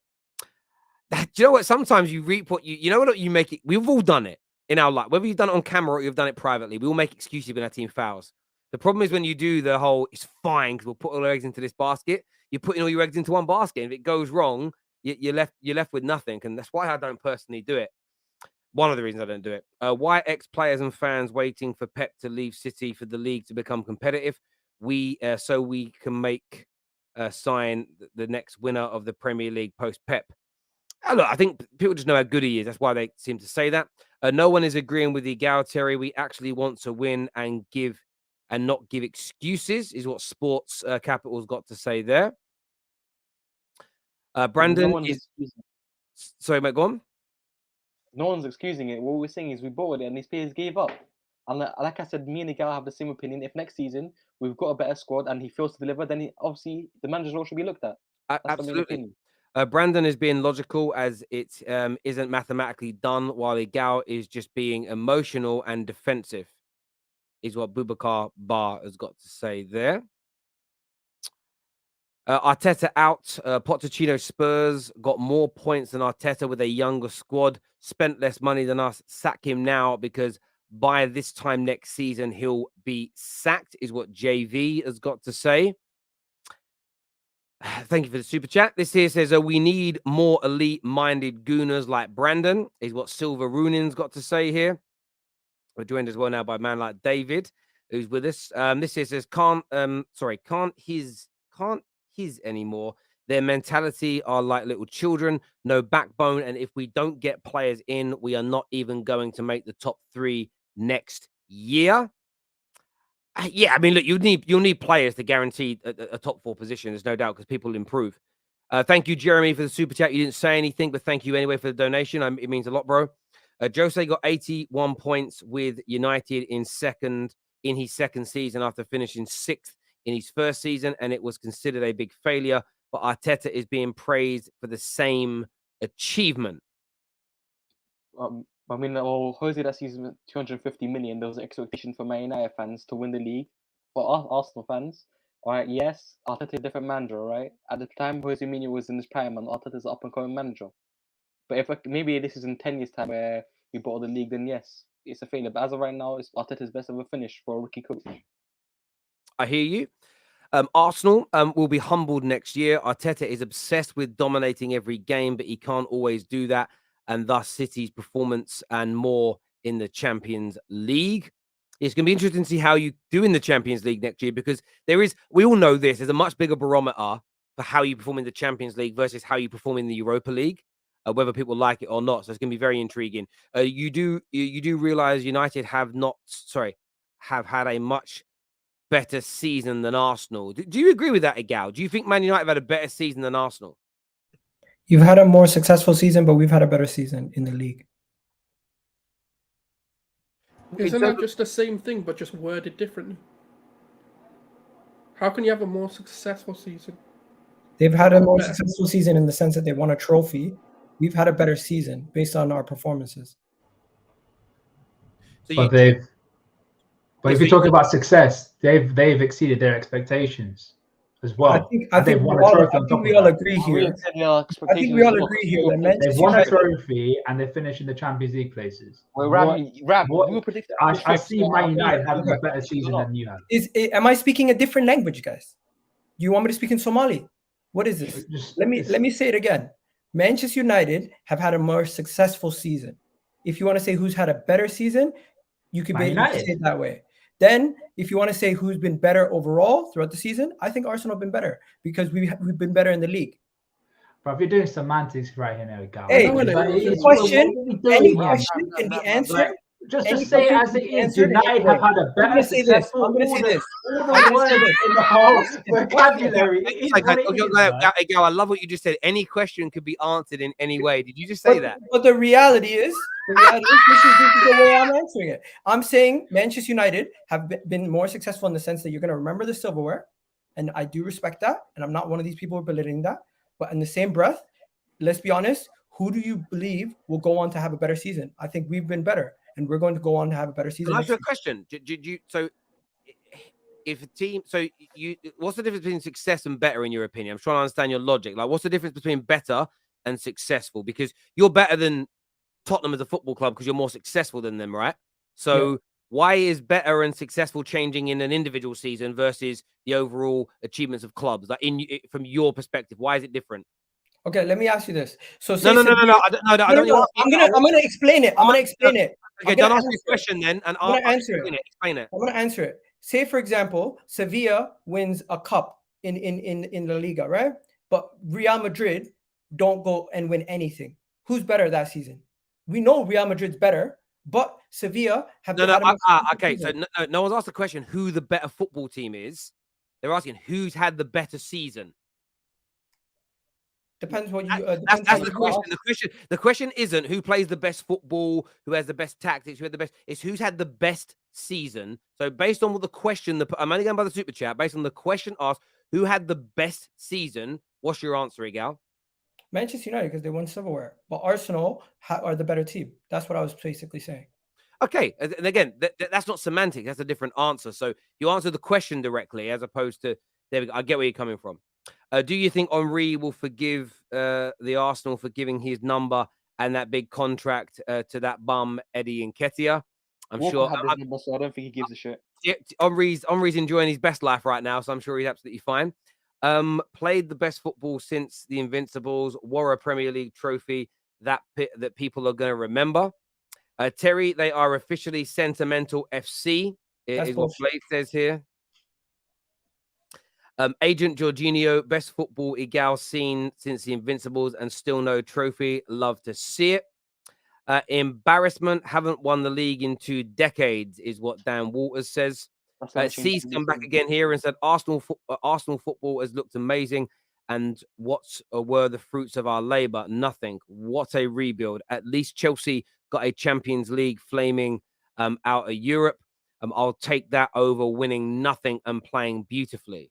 Do you know what? Sometimes you reap what you know what you make it. We've all done it in our life, whether you've done it on camera or you've done it privately. We all make excuses when our team fouls. The problem is when you do the whole, it's fine because we'll put all our eggs into this basket. You're putting all your eggs into one basket. And if it goes wrong, you're left with nothing. And that's why I don't personally do it. One of the reasons I don't do it. Why ex-players and fans waiting for Pep to leave City for the league to become competitive? So we can make sign the next winner of the Premier League post Pep. Look, I think people just know how good he is. That's why they seem to say that. No one is agreeing with the egalitarian. We actually want to win and not give excuses, is what Sports Capital's got to say there. Brandan sorry, mate, go on. No one's excusing it. What we're saying is we bought it and these players gave up. And like I said, me and Egal have the same opinion. If next season we've got a better squad and he fails to deliver, then obviously the manager's role should be looked at. That's absolutely. Brandan is being logical as it isn't mathematically done, while Egal is just being emotional and defensive, is what Boubacar Bar has got to say there. Arteta out. Pochettino Spurs got more points than Arteta with a younger squad, spent less money than us. Sack him now because by this time next season he'll be sacked, is what JV has got to say. Thank you for the super chat. This here says, we need more elite-minded gooners like Brandan, is what Silver Runin's got to say here. We're joined as well now by a man like David, who's with us. This here says, can't his anymore. Their mentality are like little children, no backbone, and if we don't get players in, we are not even going to make the top 3 next year. Yeah, I mean, look, you'll need players to guarantee a top 4 position. There's no doubt because people improve. Thank you, Jeremy, for the super chat. You didn't say anything, but thank you anyway for the donation. It means a lot, bro. Jose got 81 points with United in his second season after finishing 6th in his first season, and it was considered a big failure. But Arteta is being praised for the same achievement. I mean, Jose that season 250 million. There was an expectation for Man United fans to win the league. For us Arsenal fans, all right, yes, Arteta is a different manager, right? At the time, Jose Mourinho was in his prime, and Arteta is an up-and-coming manager. But if maybe this is in 10 years' time where he bought the league, then yes, it's a failure. But as of right now, it's Arteta's best ever finish for a rookie coach. I hear you. Arsenal will be humbled next year. Arteta is obsessed with dominating every game, but he can't always do that. And thus City's performance and more in the Champions League. It's going to be interesting to see how you do in the Champions League next year, because we all know there's a much bigger barometer for how you perform in the Champions League versus how you perform in the Europa League, whether people like it or not. So it's going to be very intriguing. You do realize United have had a much better season than Arsenal. Do you agree with that, Egal? Do you think Man United have had a better season than Arsenal? You've had a more successful season, but we've had a better season in the league. Isn't that just the same thing, but just worded differently? How can you have a more successful season? They've had a more successful season in the sense that they won a trophy. We've had a better season based on our performances. So if you're talking about success, they've exceeded their expectations as well. I think we all agree here. I think we all agree here that they've won a trophy and they're finishing the Champions League places. Well, I see Man United having a better season than you have. Am I speaking a different language, guys? You want me to speak in Somali? What is this? Let me say it again. Manchester United have had a more successful season. If you want to say who's had a better season, you could say it that way. Then, if you want to say who's been better overall throughout the season, I think Arsenal have been better because we've been better in the league. But if you're doing semantics right here, Egal. Hey, any question can be answered. Just to say it as it is, United have had a better successful. I'm going to say this. All the words in the whole vocabulary. Egal, I love what you just said. Any question could be answered in any way. Did you just say that? But the reality is, this is the way I'm answering it. I'm saying Manchester United have been more successful in the sense that you're going to remember the silverware, and I do respect that, and I'm not one of these people belittling that. But in the same breath, let's be honest, who do you believe will go on to have a better season? I think we've been better, and we're going to go on to have a better season. Can I ask you a question? What's the difference between success and better in your opinion? I'm trying to understand your logic. Like, what's the difference between better and successful? Because you're better than Tottenham as a football club because you're more successful than them, right? So why is better and successful changing in an individual season versus the overall achievements of clubs? Like, from your perspective, why is it different? Okay, let me ask you this. So no. I'm gonna explain it. Okay, don't ask me a question then, and I'll answer it. Explain it. I'm gonna answer it. Say, for example, Sevilla wins a cup in La Liga, right? But Real Madrid don't go and win anything. Who's better that season? We know Real Madrid's better, but Sevilla have okay. So no one's asked the question who the better football team is. They're asking who's had the better season. Depends what you. That's the question. The question isn't who plays the best football, who has the best tactics, who had the best. It's who's had the best season. So based on what the question, I'm only going by the super chat. Based on the question asked, who had the best season? What's your answer, Egal? Manchester United, because they won silverware, but Arsenal are the better team. That's what I was basically saying. Okay, and again, that's not semantic. That's a different answer. So you answer the question directly, as opposed to there. We go. I get where you're coming from. Do you think Henry will forgive the Arsenal for giving his number and that big contract to that bum Eddie Nketiah? I'm sure. I don't think he gives a shit. Henry's enjoying his best life right now, so I'm sure he's absolutely fine. Played the best football since the Invincibles, wore a Premier League trophy that people are going to remember. Terry, they are officially sentimental FC, is what Blake says here. Agent Jorginho, best football Egal seen since the Invincibles and still no trophy. Love to see it. Embarrassment, haven't won the league in 2 decades, is what Dan Walters says. C's come back again here and said Arsenal football has looked amazing And what were the fruits of our labor? Nothing. What a rebuild. At least Chelsea got a Champions League flaming out of Europe. I'll take that over winning nothing and playing beautifully.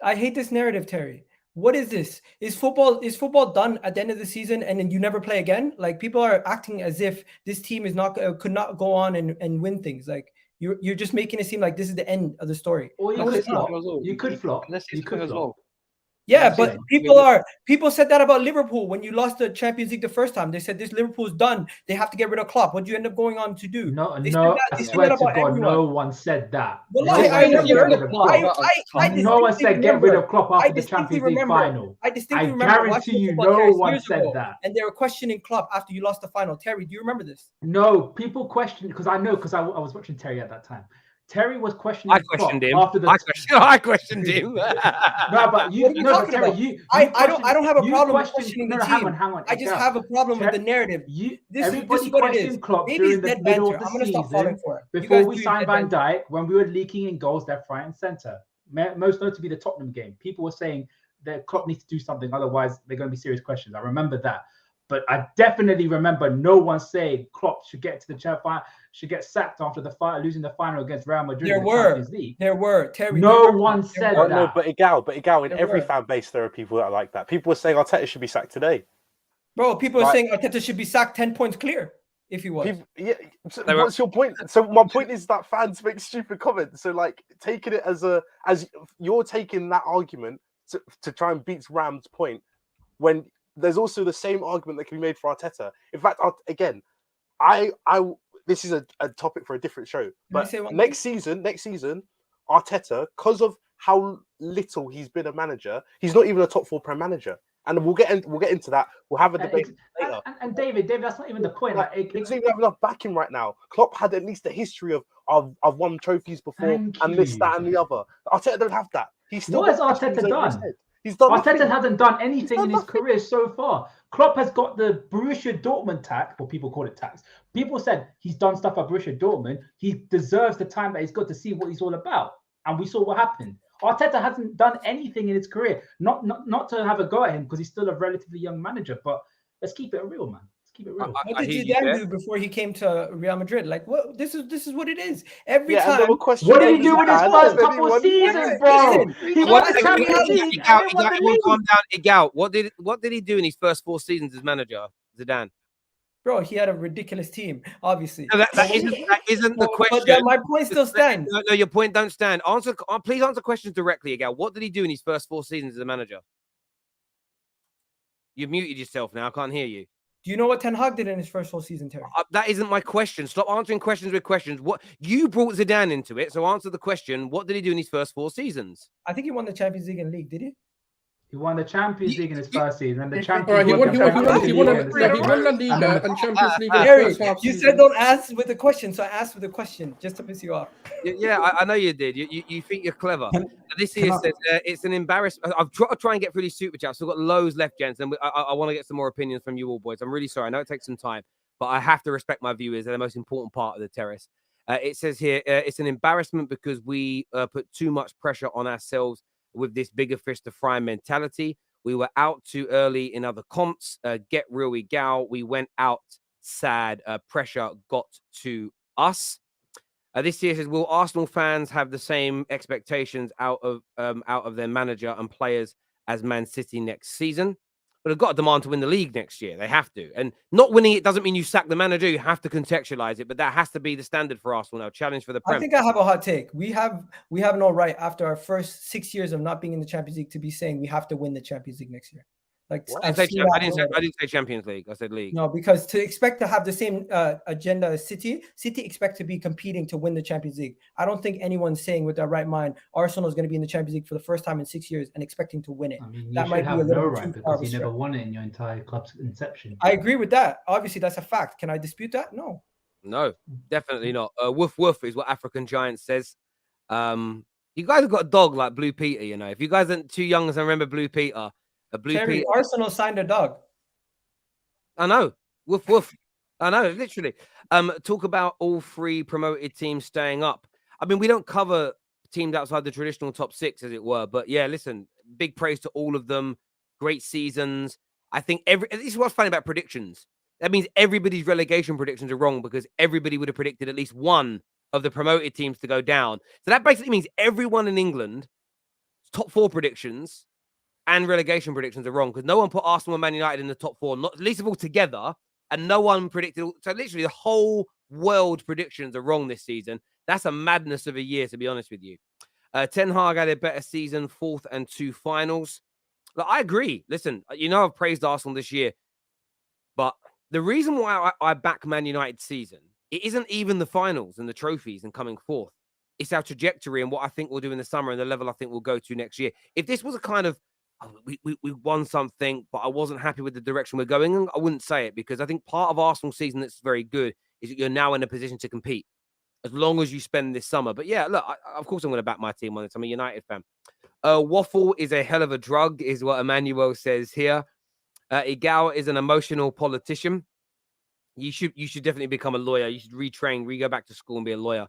I hate this narrative, Terry. What is this? Is football done at the end of the season and then you never play again? Like, people are acting as if this team is not could not go on and win things. Like, you're just making it seem like this is the end of the story. Or No, you it's could not. flop. You could flop. Let's You say could as flop. well. Yeah, I'm but saying. people said that about Liverpool when you lost the Champions League the first time. They said this Liverpool's done. They have to get rid of Klopp. What do you end up going on to do? No, They no, said I they said swear that to about God, everyone. no one said that. Well, No I one said get remember. rid of Klopp. I No one distinctly said get rid remember. of Klopp I after the distinctly Champions League remember. final. I distinctly I remember guarantee watching you, football no Terrace one years said ago, that. and they were questioning Klopp after you lost the final. Terry, do you remember this? No, people questioned because I was watching Terry at that time. Terry was questioning. I questioned him. after the. I questioned him. No, but you. What are you No, but talking Terry, about? you. I don't have a you problem with questioned- questioning no, the hang team. on, hang on. I just Egal. have a problem with the narrative. This Everybody is what it is. questioned Klopp Maybe during it's the dead middle banter. of the I'm gonna stop season falling for it. You before guys we do signed dead Van banter. Dijk, when we were leaking in goals left, right, and centre. Most notably the Tottenham game. People were saying that Klopp needs to do something, otherwise they're going to be serious questions. I remember that. But I definitely remember no one saying Klopp should get to the Champions, should get sacked after losing the final against Real Madrid in the Champions League. There were. Terry, No one said Oh, that. no, but Egal, in There every were. fan base, there are people that are like that. People were saying Arteta should be sacked today. Bro, people are Right. saying Arteta should be sacked 10 points clear if he was. People, yeah. So They were- what's your point? So my point is that fans make stupid comments. So like taking it as you're taking that argument to try and beat Ram's point, when there's also the same argument that can be made for Arteta. In fact, again, this is a topic for a different show. I But say one next season, Arteta, because of how little he's been a manager, he's not even a top 4 Prem manager. And we'll get into that. We'll have a debate later. And David, that's not even the point. Like, He doesn't even have enough backing right now. Klopp had at least a history of won trophies before, and this, that, and the other. Arteta don't have that. He's still. What has Arteta done? He's done. Arteta nothing. hasn't done anything done in his nothing. career so far. Klopp has got the Borussia Dortmund tax, or people call it tax. People said he's done stuff at Borussia Dortmund. He deserves the time that he's got to see what he's all about. And we saw what happened. Arteta hasn't done anything in his career. Not to have a go at him because he's still a relatively young manager. But let's keep it real, man. Let's keep it real. What I did hear you Zidane there. do before he came to Real Madrid? Like, what? This is what it is. Every Yeah, and time. there were questions. What did he do with his And first then he couple of won- seasons, bro? Listen, He what won is the happening Champions now? League and then won the league. Calm down, Egal. What did he do in his first 4 seasons as manager, Zidane? Bro, he had a ridiculous team, obviously. No, that isn't the But question. my point still stands. No, your point don't stand. Please answer questions directly, Egal. What did he do in his first 4 seasons as a manager? You've muted yourself now. I can't hear you. Do you know what Ten Hag did in his first full season, Terry? That isn't my question. Stop answering questions with questions. What you brought Zidane into it, so answer the question. What did he do in his first 4 seasons? I think he won the Champions League and League, did he? He won the Champions League in his first season, and the All Champions right, he won La League. Liga and Champions League in the Terry, first half you season. said don't ask with a question, so I asked with a question just to piss you off. Yeah, I know you did. You think you're clever. This can here I- says it's an embarrassment. I've tried to try and get through these super chats. I've got loads left, gents, and I want to get some more opinions from you all, boys. I'm really sorry. I know it takes some time, but I have to respect my viewers. They're the most important part of the terrace. It says here it's an embarrassment because we put too much pressure on ourselves with this bigger fish to fry mentality. We were out too early in other comps. Get real, Egal. We went out sad. Pressure got to us. This year says, will Arsenal fans have the same expectations out of their manager and players as Man City next season? But they've got a demand to win the league next year. They have to. And not winning it doesn't mean you sack the manager. You have to contextualize it. But that has to be the standard for Arsenal now. Challenge for the Prem. I think I have a hot take. We have no right after our first 6 years of not being in the Champions League to be saying we have to win the Champions League next year. Like I didn't say Champions League. I said league. No, because to expect to have the same agenda as City expect to be competing to win the Champions League. I don't think anyone's saying with their right mind Arsenal is going to be in the Champions League for the first time in 6 years and expecting to win it. I mean, That you might should be have a little no bit right too far of because a you never stretch. won it in your entire club's inception. I agree with that. Obviously, that's a fact. Can I dispute that? No. No, definitely not. Woof woof is what African Giant says. You guys have got a dog like Blue Peter, you know. If you guys aren't too young to remember Blue Peter, Terry, Peter. Arsenal signed a dog. I know. Woof woof. I know, literally. Talk about all 3 promoted teams staying up. I mean, we don't cover teams outside the traditional top 6, as it were. But yeah, listen, big praise to all of them. great seasons. I think this is what's funny about predictions. That means everybody's relegation predictions are wrong because everybody would have predicted at least one of the promoted teams to go down. So that basically means everyone in England, top 4 predictions and relegation predictions are wrong because no one put Arsenal and Man United in the top 4, not least of all together, and no one predicted. So literally the whole world predictions are wrong this season. That's a madness of a year, to be honest with you. Ten Hag had a better season, 4th and 2 finals. Look, I agree. Listen, I've praised Arsenal this year, but the reason why I back Man United season, it isn't even the finals and the trophies and coming 4th. It's our trajectory and what I think we'll do in the summer and the level I think we'll go to next year. If this was a kind of, we won something, but I wasn't happy with the direction we're going in, I wouldn't say it because I think part of Arsenal season that's very good is that you're now in a position to compete as long as you spend this summer. But yeah, look, of course I'm going to back my team on this. I'm a United fan. Waffle is a hell of a drug, is what Emmanuel says here. Egal is an emotional politician. You should definitely become a lawyer. You should retrain, go back to school and be a lawyer.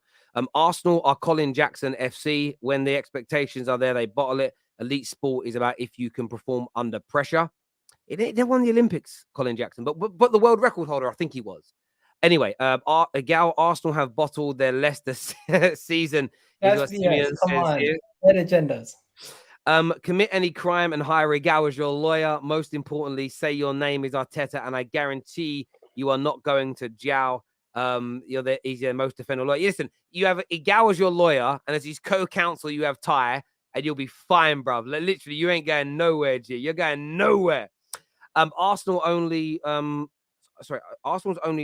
Arsenal are Colin Jackson FC. When the expectations are there, they bottle it. Elite sport is about if you can perform under pressure. They won the Olympics, Colin Jackson, but the world record holder, I think he was. Anyway, Egal, Arsenal have bottled their Leicester season. That's BS. Come on, red agendas. Commit any crime and hire Egal as your lawyer. Most importantly, say your name is Arteta, and I guarantee you are not going to jail. He's the most defender lawyer. Listen, you have Egal as your lawyer, and as his co-counsel, you have Ty, and you'll be fine, bruv. Literally, you ain't going nowhere, G. You're going nowhere. Arsenal's only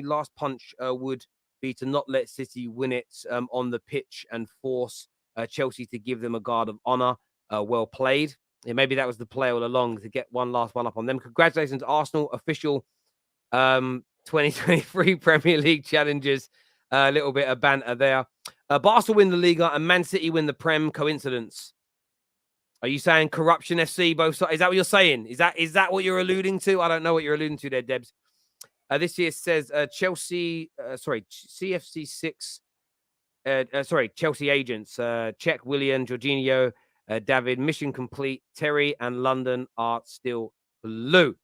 last punch would be to not let City win it on the pitch and force Chelsea to give them a guard of honor. Well played. Yeah, maybe that was the play all along to get one last one up on them. Congratulations, Arsenal, official 2023 Premier League challengers. A little bit of banter there. Barca win the Liga and Man City win the Prem. Coincidence? Are you saying corruption FC both sides? Is that what you're saying? Is that what you're alluding to? I don't know what you're alluding to there, Debs. This year says CFC 6. Chelsea agents. Czech, William, Jorginho, David, mission complete. Terry and London are still blue.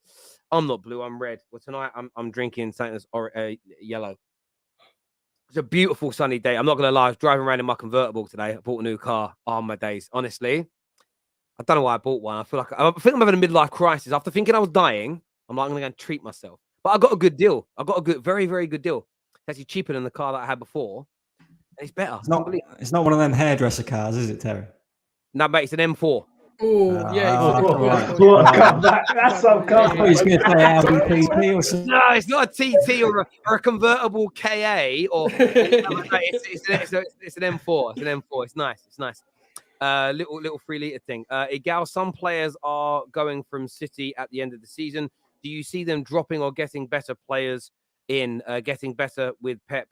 I'm not blue, I'm red. Well, tonight I'm drinking something that's yellow. It's a beautiful sunny day. I'm not going to lie. I was driving around in my convertible today. I bought a new car. Oh, my days. Honestly, I don't know why I bought one. I think I'm having a midlife crisis. After thinking I was dying, I'm like, I'm going to go and treat myself. But I got a good deal. I got a very, very good deal. It's actually cheaper than the car that I had before. It's better. It's not one of them hairdresser cars, is it, Terry? No, mate, it's an M4. Oh, yeah. That's some cover. He's going to say LBPP or something. No, it's not a TT or a convertible KA or it's an M4. It's an M4. It's nice. It's nice. Little 3-litre thing. Egal, some players are going from City at the end of the season. Do you see them dropping or getting better players in? Getting better with Pep?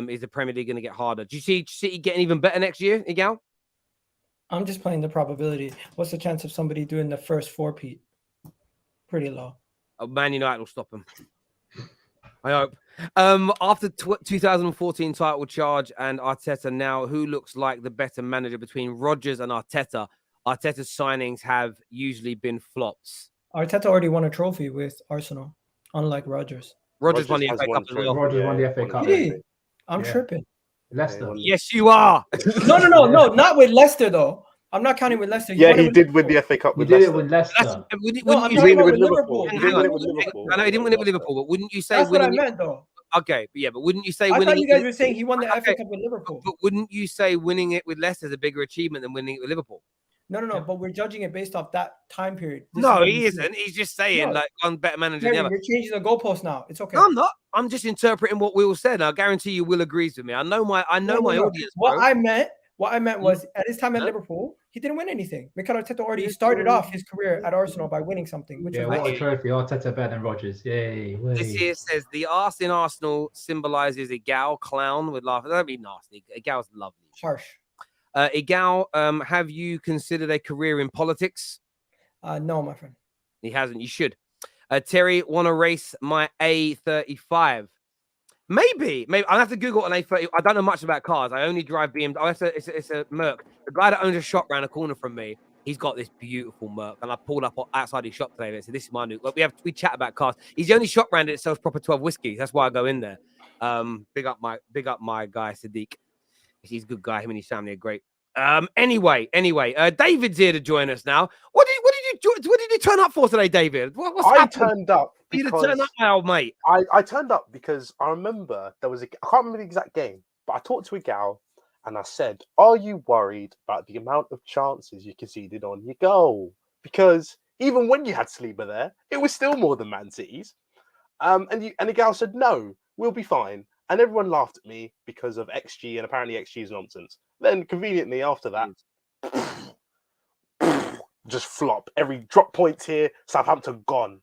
Is the Premier League going to get harder? Do you see City getting even better next year, Egal? I'm just playing the probability. What's the chance of somebody doing the first 4, Pete? Pretty low. Man United will stop them. I hope. After 2014 title charge and Arteta now, who looks like the better manager between Rodgers and Arteta? Arteta's signings have usually been flops. Arteta already won a trophy with Arsenal, unlike Rodgers. Rodgers won the FA Cup as well. Rodgers won the FA Cup. I'm tripping. Leicester. Yes, you are. No, not with Leicester though. I'm not counting with Leicester. Yeah, he did win the FA Cup with Leicester. He did it with Leicester. I'm talking about with Liverpool. He didn't win it with Liverpool. I know he didn't win it with Liverpool, but wouldn't you say That's winning? what I meant though. Okay, but yeah, but wouldn't you say I winning? thought you guys were saying he won the FA Cup with Liverpool. But wouldn't you say winning it with Leicester is a bigger achievement than winning it with Liverpool? No. But we're judging it based off that time period. No, he isn't. He's just saying like one better manager than the other. You're changing the goalpost now. It's okay. No, I'm not. I'm just interpreting what Will said. I guarantee you Will agrees with me. I know my audience. What I meant was at his time at Liverpool, he didn't win anything. Mikel Arteta already started off his career at Arsenal by winning something. Which what a trophy. Arteta better than Rodgers. Yay. This here says the arse in Arsenal symbolizes Egal, clown with laughter. That'd be nasty. Egal's lovely. Harsh. Egal, have you considered a career in politics? No, my friend. He hasn't. You should. Terry, want to race my A35? Maybe. I'll have to Google an A30. I don't know much about cars. I only drive BMW. It's a Merc. The guy that owns a shop around the corner from me He's got this beautiful Merc, and I pulled up outside his shop today and said, "This is my new." Look, we chat about cars. He's the only shop brand that sells proper 12 whiskeys. That's why I go in there. Big up my guy Sadiq. He's a good guy. Him and his family are great. Anyway, David's here to join us now. What did you turn up for today, David? What's I happened? turned up You because turn up, my old mate. I turned up because I remember I can't remember the exact game, but I talked to Egal and I said, "Are you worried about the amount of chances you conceded on your goal? Because even when you had Saliba there, it was still more than Man City's." And Egal said, "No, we'll be fine." And everyone laughed at me because of XG, and apparently XG is nonsense. Then conveniently after that, just flop. Every drop points here, Southampton gone.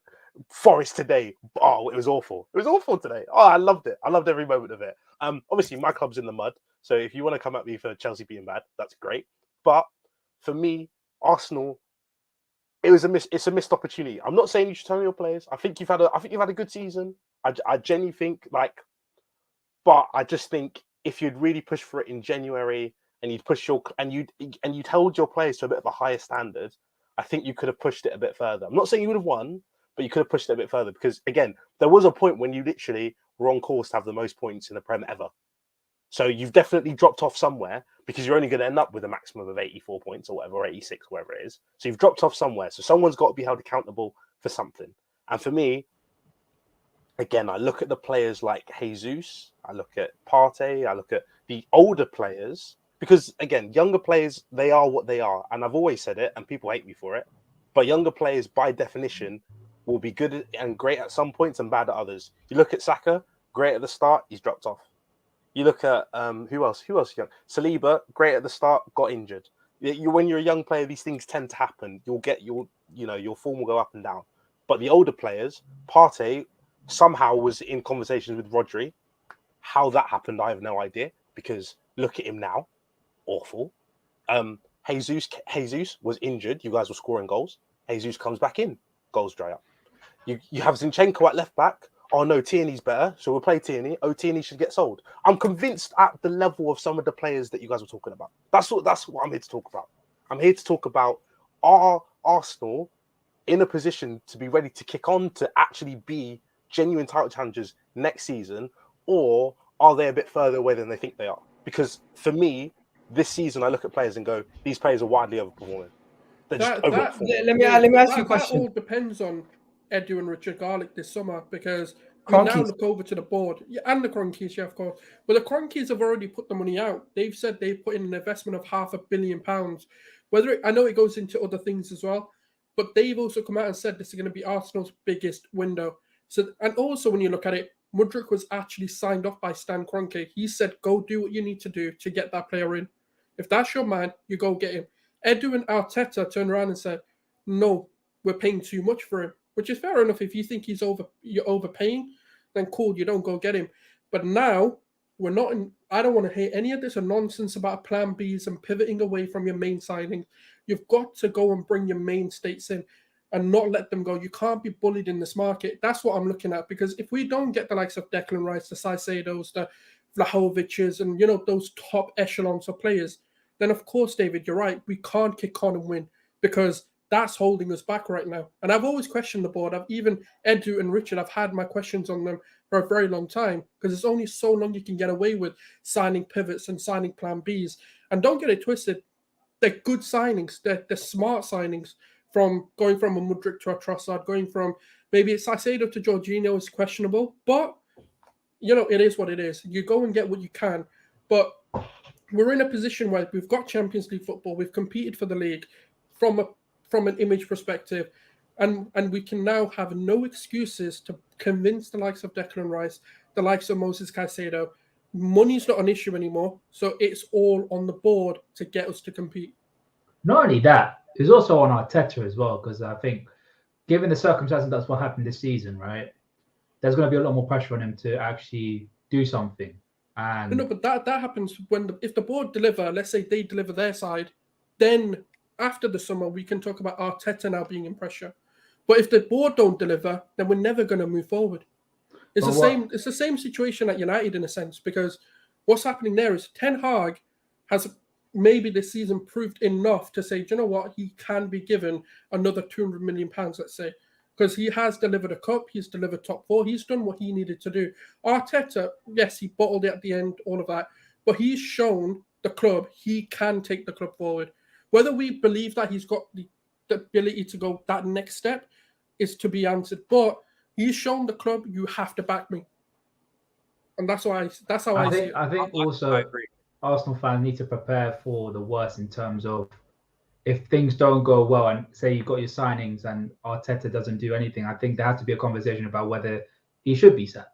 Forest today. Oh, it was awful. It was awful today. Oh, I loved it. I loved every moment of it. Obviously my club's in the mud, so if you want to come at me for Chelsea being bad, that's great. But for me, Arsenal, it's a missed opportunity. I'm not saying you should turn on your players. I think you've had a good season. I genuinely think but I just think if you'd really push for it in January and you'd held your players to a bit of a higher standard, I think you could have pushed it a bit further. I'm not saying you would have won, but you could have pushed it a bit further because, again, there was a point when you literally were on course to have the most points in the Prem ever. So you've definitely dropped off somewhere because you're only going to end up with a maximum of 84 points or whatever, or 86, whatever it is. So you've dropped off somewhere. So someone's got to be held accountable for something. And for me, again, I look at the players like Jesus, I look at Partey, I look at the older players, because, again, younger players, they are what they are. And I've always said it, and people hate me for it. But younger players, by definition, will be good and great at some points and bad at others. You look at Saka, great at the start, he's dropped off. You look at who else young? Saliba, great at the start, got injured. When you're a young player, these things tend to happen. Your form will go up and down. But the older players, Partey somehow was in conversations with Rodri. How that happened, I have no idea, because look at him now. Awful. Jesus was injured. You guys were scoring goals. Jesus comes back in. Goals dry up. You have Zinchenko at left back. Oh no, Tierney's better, so we'll play Tierney. Oh, Tierney should get sold. I'm convinced at the level of some of the players that you guys were talking about. That's what I'm here to talk about. I'm here to talk about, are Arsenal in a position to be ready to kick on to actually be genuine title challengers next season, or are they a bit further away than they think they are? Because for me, this season I look at players and go, these players are widely overperforming. They're just overperforming. Let me ask you a question. That all depends on Edu and Richard Garlick this summer, because we now look over to the board, and the Cronkies, of course. But the Cronkies have already put the money out. They've said they've put in an investment of £500 million. I know it goes into other things as well, but they've also come out and said this is going to be Arsenal's biggest window. So, and also when you look at it, Mudryk was actually signed off by Stan Kroenke. He said, "Go do what you need to do to get that player in. If that's your man, you go get him." Edu and Arteta turned around and said, "No, we're paying too much for him," which is fair enough. If you think you're overpaying, then cool, you don't go get him. But now we're not in. I don't want to hear any of this nonsense about plan Bs and pivoting away from your main signing. You've got to go and bring your mainstays in and not let them go. You can't be bullied in this market. That's what I'm looking at, because if we don't get the likes of Declan Rice, the Caicedos, the Vlahovic's, and those top echelons of players, then of course, David, you're right. We can't kick on and win, because that's holding us back right now. And I've always questioned the board. I've even Edu and Richard, I've had my questions on them for a very long time, because it's only so long you can get away with signing pivots and signing plan Bs. And don't get it twisted. They're good signings. They're smart signings, from going from a Mudryk to a Trossard, going from maybe it's Caicedo to Jorginho is questionable, but it is what it is. You go and get what you can. But we're in a position where we've got Champions League football. We've competed for the league from an image perspective, and we can now have no excuses to convince the likes of Declan Rice, the likes of Moses Caicedo. Money's not an issue anymore, so it's all on the board to get us to compete. Not only that, it's also on Arteta as well, because I think, given the circumstances that's what happened this season, right, there's going to be a lot more pressure on him to actually do something. And no, but that happens if the board deliver. Let's say they deliver their side, then after the summer we can talk about Arteta now being in pressure. But if the board don't deliver, then we're never going to move forward. It's It's the same situation at United in a sense, because what's happening there is Ten Hag has maybe this season proved enough to say, do you know what, he can be given another £200 million, let's say, because he has delivered a cup, he's delivered top four, he's done what he needed to do. Arteta, yes, he bottled it at the end, all of that, but he's shown the club he can take the club forward. Whether we believe that he's got the ability to go that next step is to be answered, but he's shown the club you have to back me, and that's how I see it. I think also Arsenal fans need to prepare for the worst in terms of if things don't go well and say you've got your signings and Arteta doesn't do anything. I think there has to be a conversation about whether he should be sacked,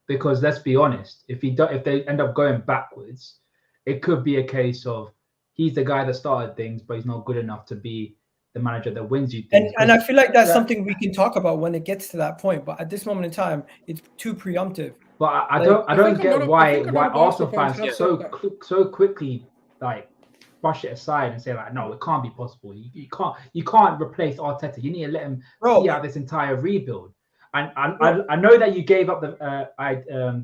because let's be honest, if they end up going backwards, it could be a case of he's the guy that started things, but he's not good enough to be the manager that wins you things. And I feel like that's something we can talk about when it gets to that point. But at this moment in time, it's too preemptive. But I don't get why Arsenal fans so quickly like brush it aside and say like, no, it can't be possible. You can't replace Arteta. You need to let him see out this entire rebuild. And I know that you gave up the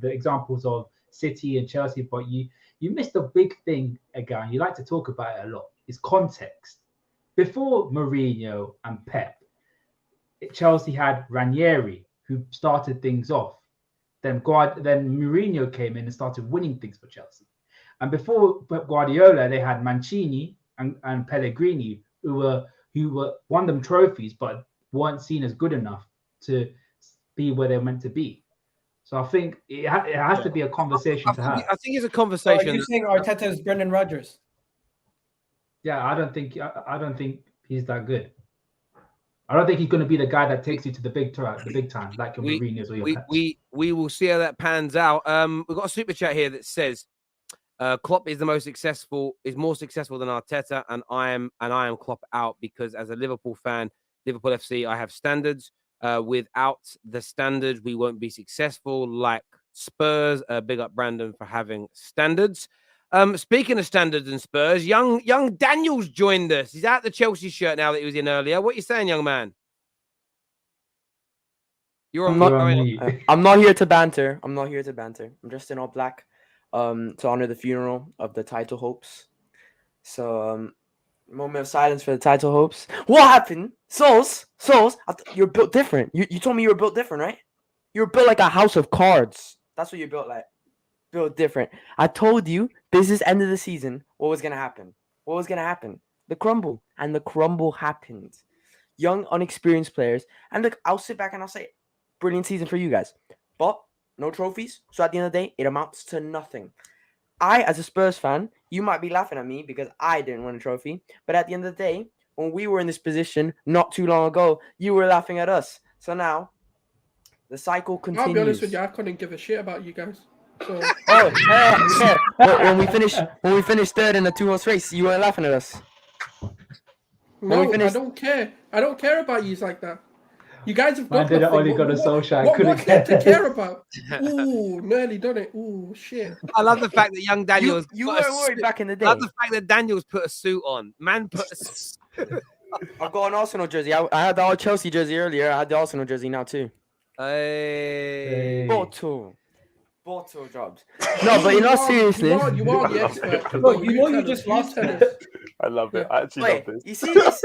examples of City and Chelsea, but you missed a big thing again. You like to talk about it a lot. It's context. Before Mourinho and Pep, Chelsea had Ranieri, who started things off. Then Mourinho came in and started winning things for Chelsea. And before Pep Guardiola, they had Mancini and Pellegrini, who won them trophies, but weren't seen as good enough to be where they're meant to be. So I think it has to be a conversation to have. I think it's a conversation. Are you saying Arteta is Brendan Rodgers? Yeah, I don't think he's that good. I don't think he's going to be the guy that takes you to the big time, like your Mourinho's or your Peps. We will see how that pans out. We've got a super chat here that says Klopp is more successful than Arteta, and I am Klopp out because as a Liverpool fan, Liverpool FC, I have standards. Without the standards, we won't be successful. Like Spurs, big up Brandan for having standards. Speaking of standards and Spurs, young Daniel's joined us. He's out the Chelsea shirt now that he was in earlier. What are you saying, young man? I'm not here to banter. I'm dressed in all black to honor the funeral of the title hopes. So moment of silence for the title hopes. What happened? Souls, you're built different. You told me you were built different, right? You were built like a house of cards. That's what you're built like. Built different. I told you this is end of the season. What was gonna happen? The crumble. And the crumble happened. Young, unexperienced players. And look, I'll sit back and I'll say, brilliant season for you guys. But no trophies. So at the end of the day, it amounts to nothing. I, as a Spurs fan, you might be laughing at me because I didn't win a trophy. But at the end of the day, when we were in this position not too long ago, you were laughing at us. So now, the cycle continues. I'll be honest with you, I couldn't give a shit about you guys. So. When we finished third in the 2-horse race, you weren't laughing at us. No, I don't care. I don't care about you like that. You guys have got nothing. Only got a social. What's there to care about? Ooh, nearly done it. Ooh, shit. I love the fact that young Daniels. You weren't worried back in the day. I love the fact that Daniels put a suit on. Man put a suit. I've got an Arsenal jersey. I had the old Chelsea jersey earlier. I had the Arsenal jersey now too. Hey. Bottle jobs. No, but in all seriousness, you are the expert. Bro, you just lost tennis. I love it. I actually love this.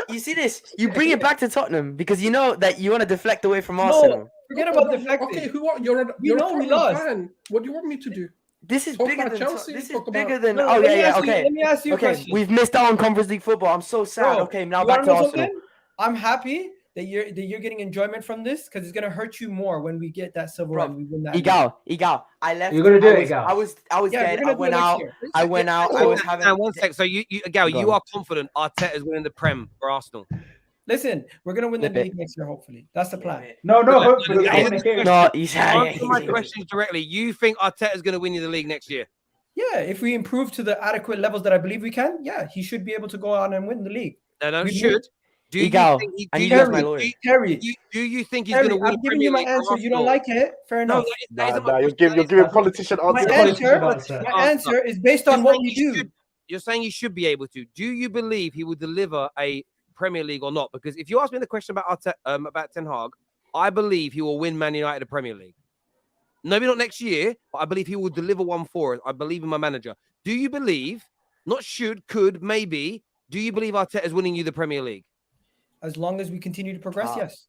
You see this? You bring it back to Tottenham because you know that you want to deflect away from Arsenal. No, forget about deflecting. Okay, you're a Tottenham fan. What do you want me to do? This is bigger than Chelsea. This is bigger than. No, okay. Let me ask you a question. We've missed out on Conference League football. I'm so sad. Bro, okay, now back to Arsenal. Something? I'm happy that you're getting enjoyment from this because it's gonna hurt you more when we get that silver and we win that. Egal. I left. You're gonna do it, Egal. I was dead. I went out. I was having. Now, 1 sec. So Egal, you are confident Arteta's winning the Prem for Arsenal. Listen, we're gonna win the league next year. Hopefully, that's the plan. No, hopefully. Answer my questions directly. You think Arteta's gonna win you the league next year? Yeah, if we improve to the adequate levels that I believe we can, yeah, he should be able to go on and win the league. No, should. Do you think he's going to win? I'm giving you my answer. You don't like it? Fair enough. You're giving politician answers. My answer is based on what we do. You're saying he should be able to. Do you believe he will deliver a Premier League or not? Because if you ask me the question about Ten Hag, I believe he will win Man United a Premier League. Maybe not next year, but I believe he will deliver one for us. I believe in my manager. Do you believe Not should, could, maybe. Do you believe Arteta is winning you the Premier League? As long as we continue to progress, yes.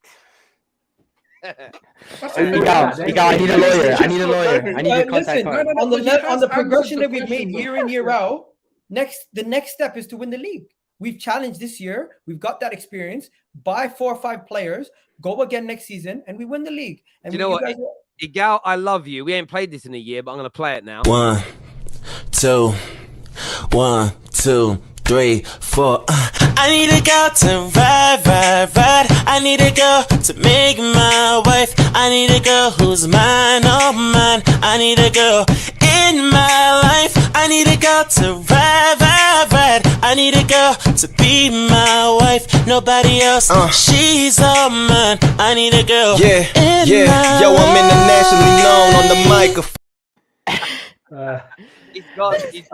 That's Are you- Egal, I need a lawyer. I need a lawyer. I need your contact Listen, card. No, on but he the has progression answered that the we've made question, year in, year out, the next step is to win the league. We've challenged this year. We've got that experience. Buy 4 or 5 players, go again next season, and we win the league. And Do you know what? Egal, I love you. We ain't played this in a year, but I'm going to play it now. 1, 2, 1, 2, 3, 4. I need a girl to ride. I need a girl to make my wife. I need a girl who's mine, oh mine. I need a girl in my life. I need a girl to ride. I need a girl to be my wife. Nobody else, she's all mine. I need a girl. Yeah. Yo, I'm internationally known on the microphone. He's gone. He's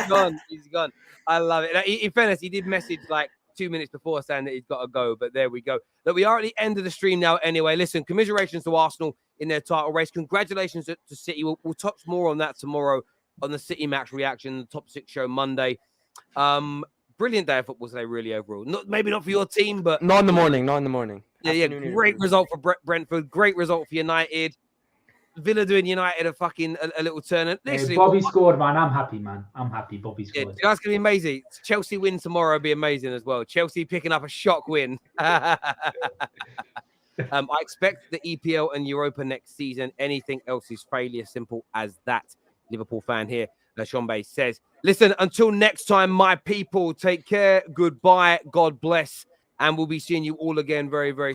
gone. He's gone. I love it. Now, in fairness, he did message like 2 minutes before saying that he's got to go, but there we go. Look, we are at the end of the stream now anyway. Listen, commiserations to Arsenal in their title race. Congratulations to City. We'll touch more on that tomorrow on the City match reaction, the top 6 show Monday. Brilliant day of football today, really, overall. Maybe not for your team, but... Not in the morning. Yeah, great result for Brentford. Great result for United. Villa doing United a little turn. Hey, Bobby scored, man. I'm happy, man. I'm happy. Bobby scored. Yeah, that's going to be amazing. Chelsea win tomorrow will be amazing as well. Chelsea picking up a shock win. I expect the EPL and Europa next season. Anything else is failure. Simple as that. Liverpool fan here, Sean Bay says. Listen, until next time, my people, take care. Goodbye. God bless. And we'll be seeing you all again very, very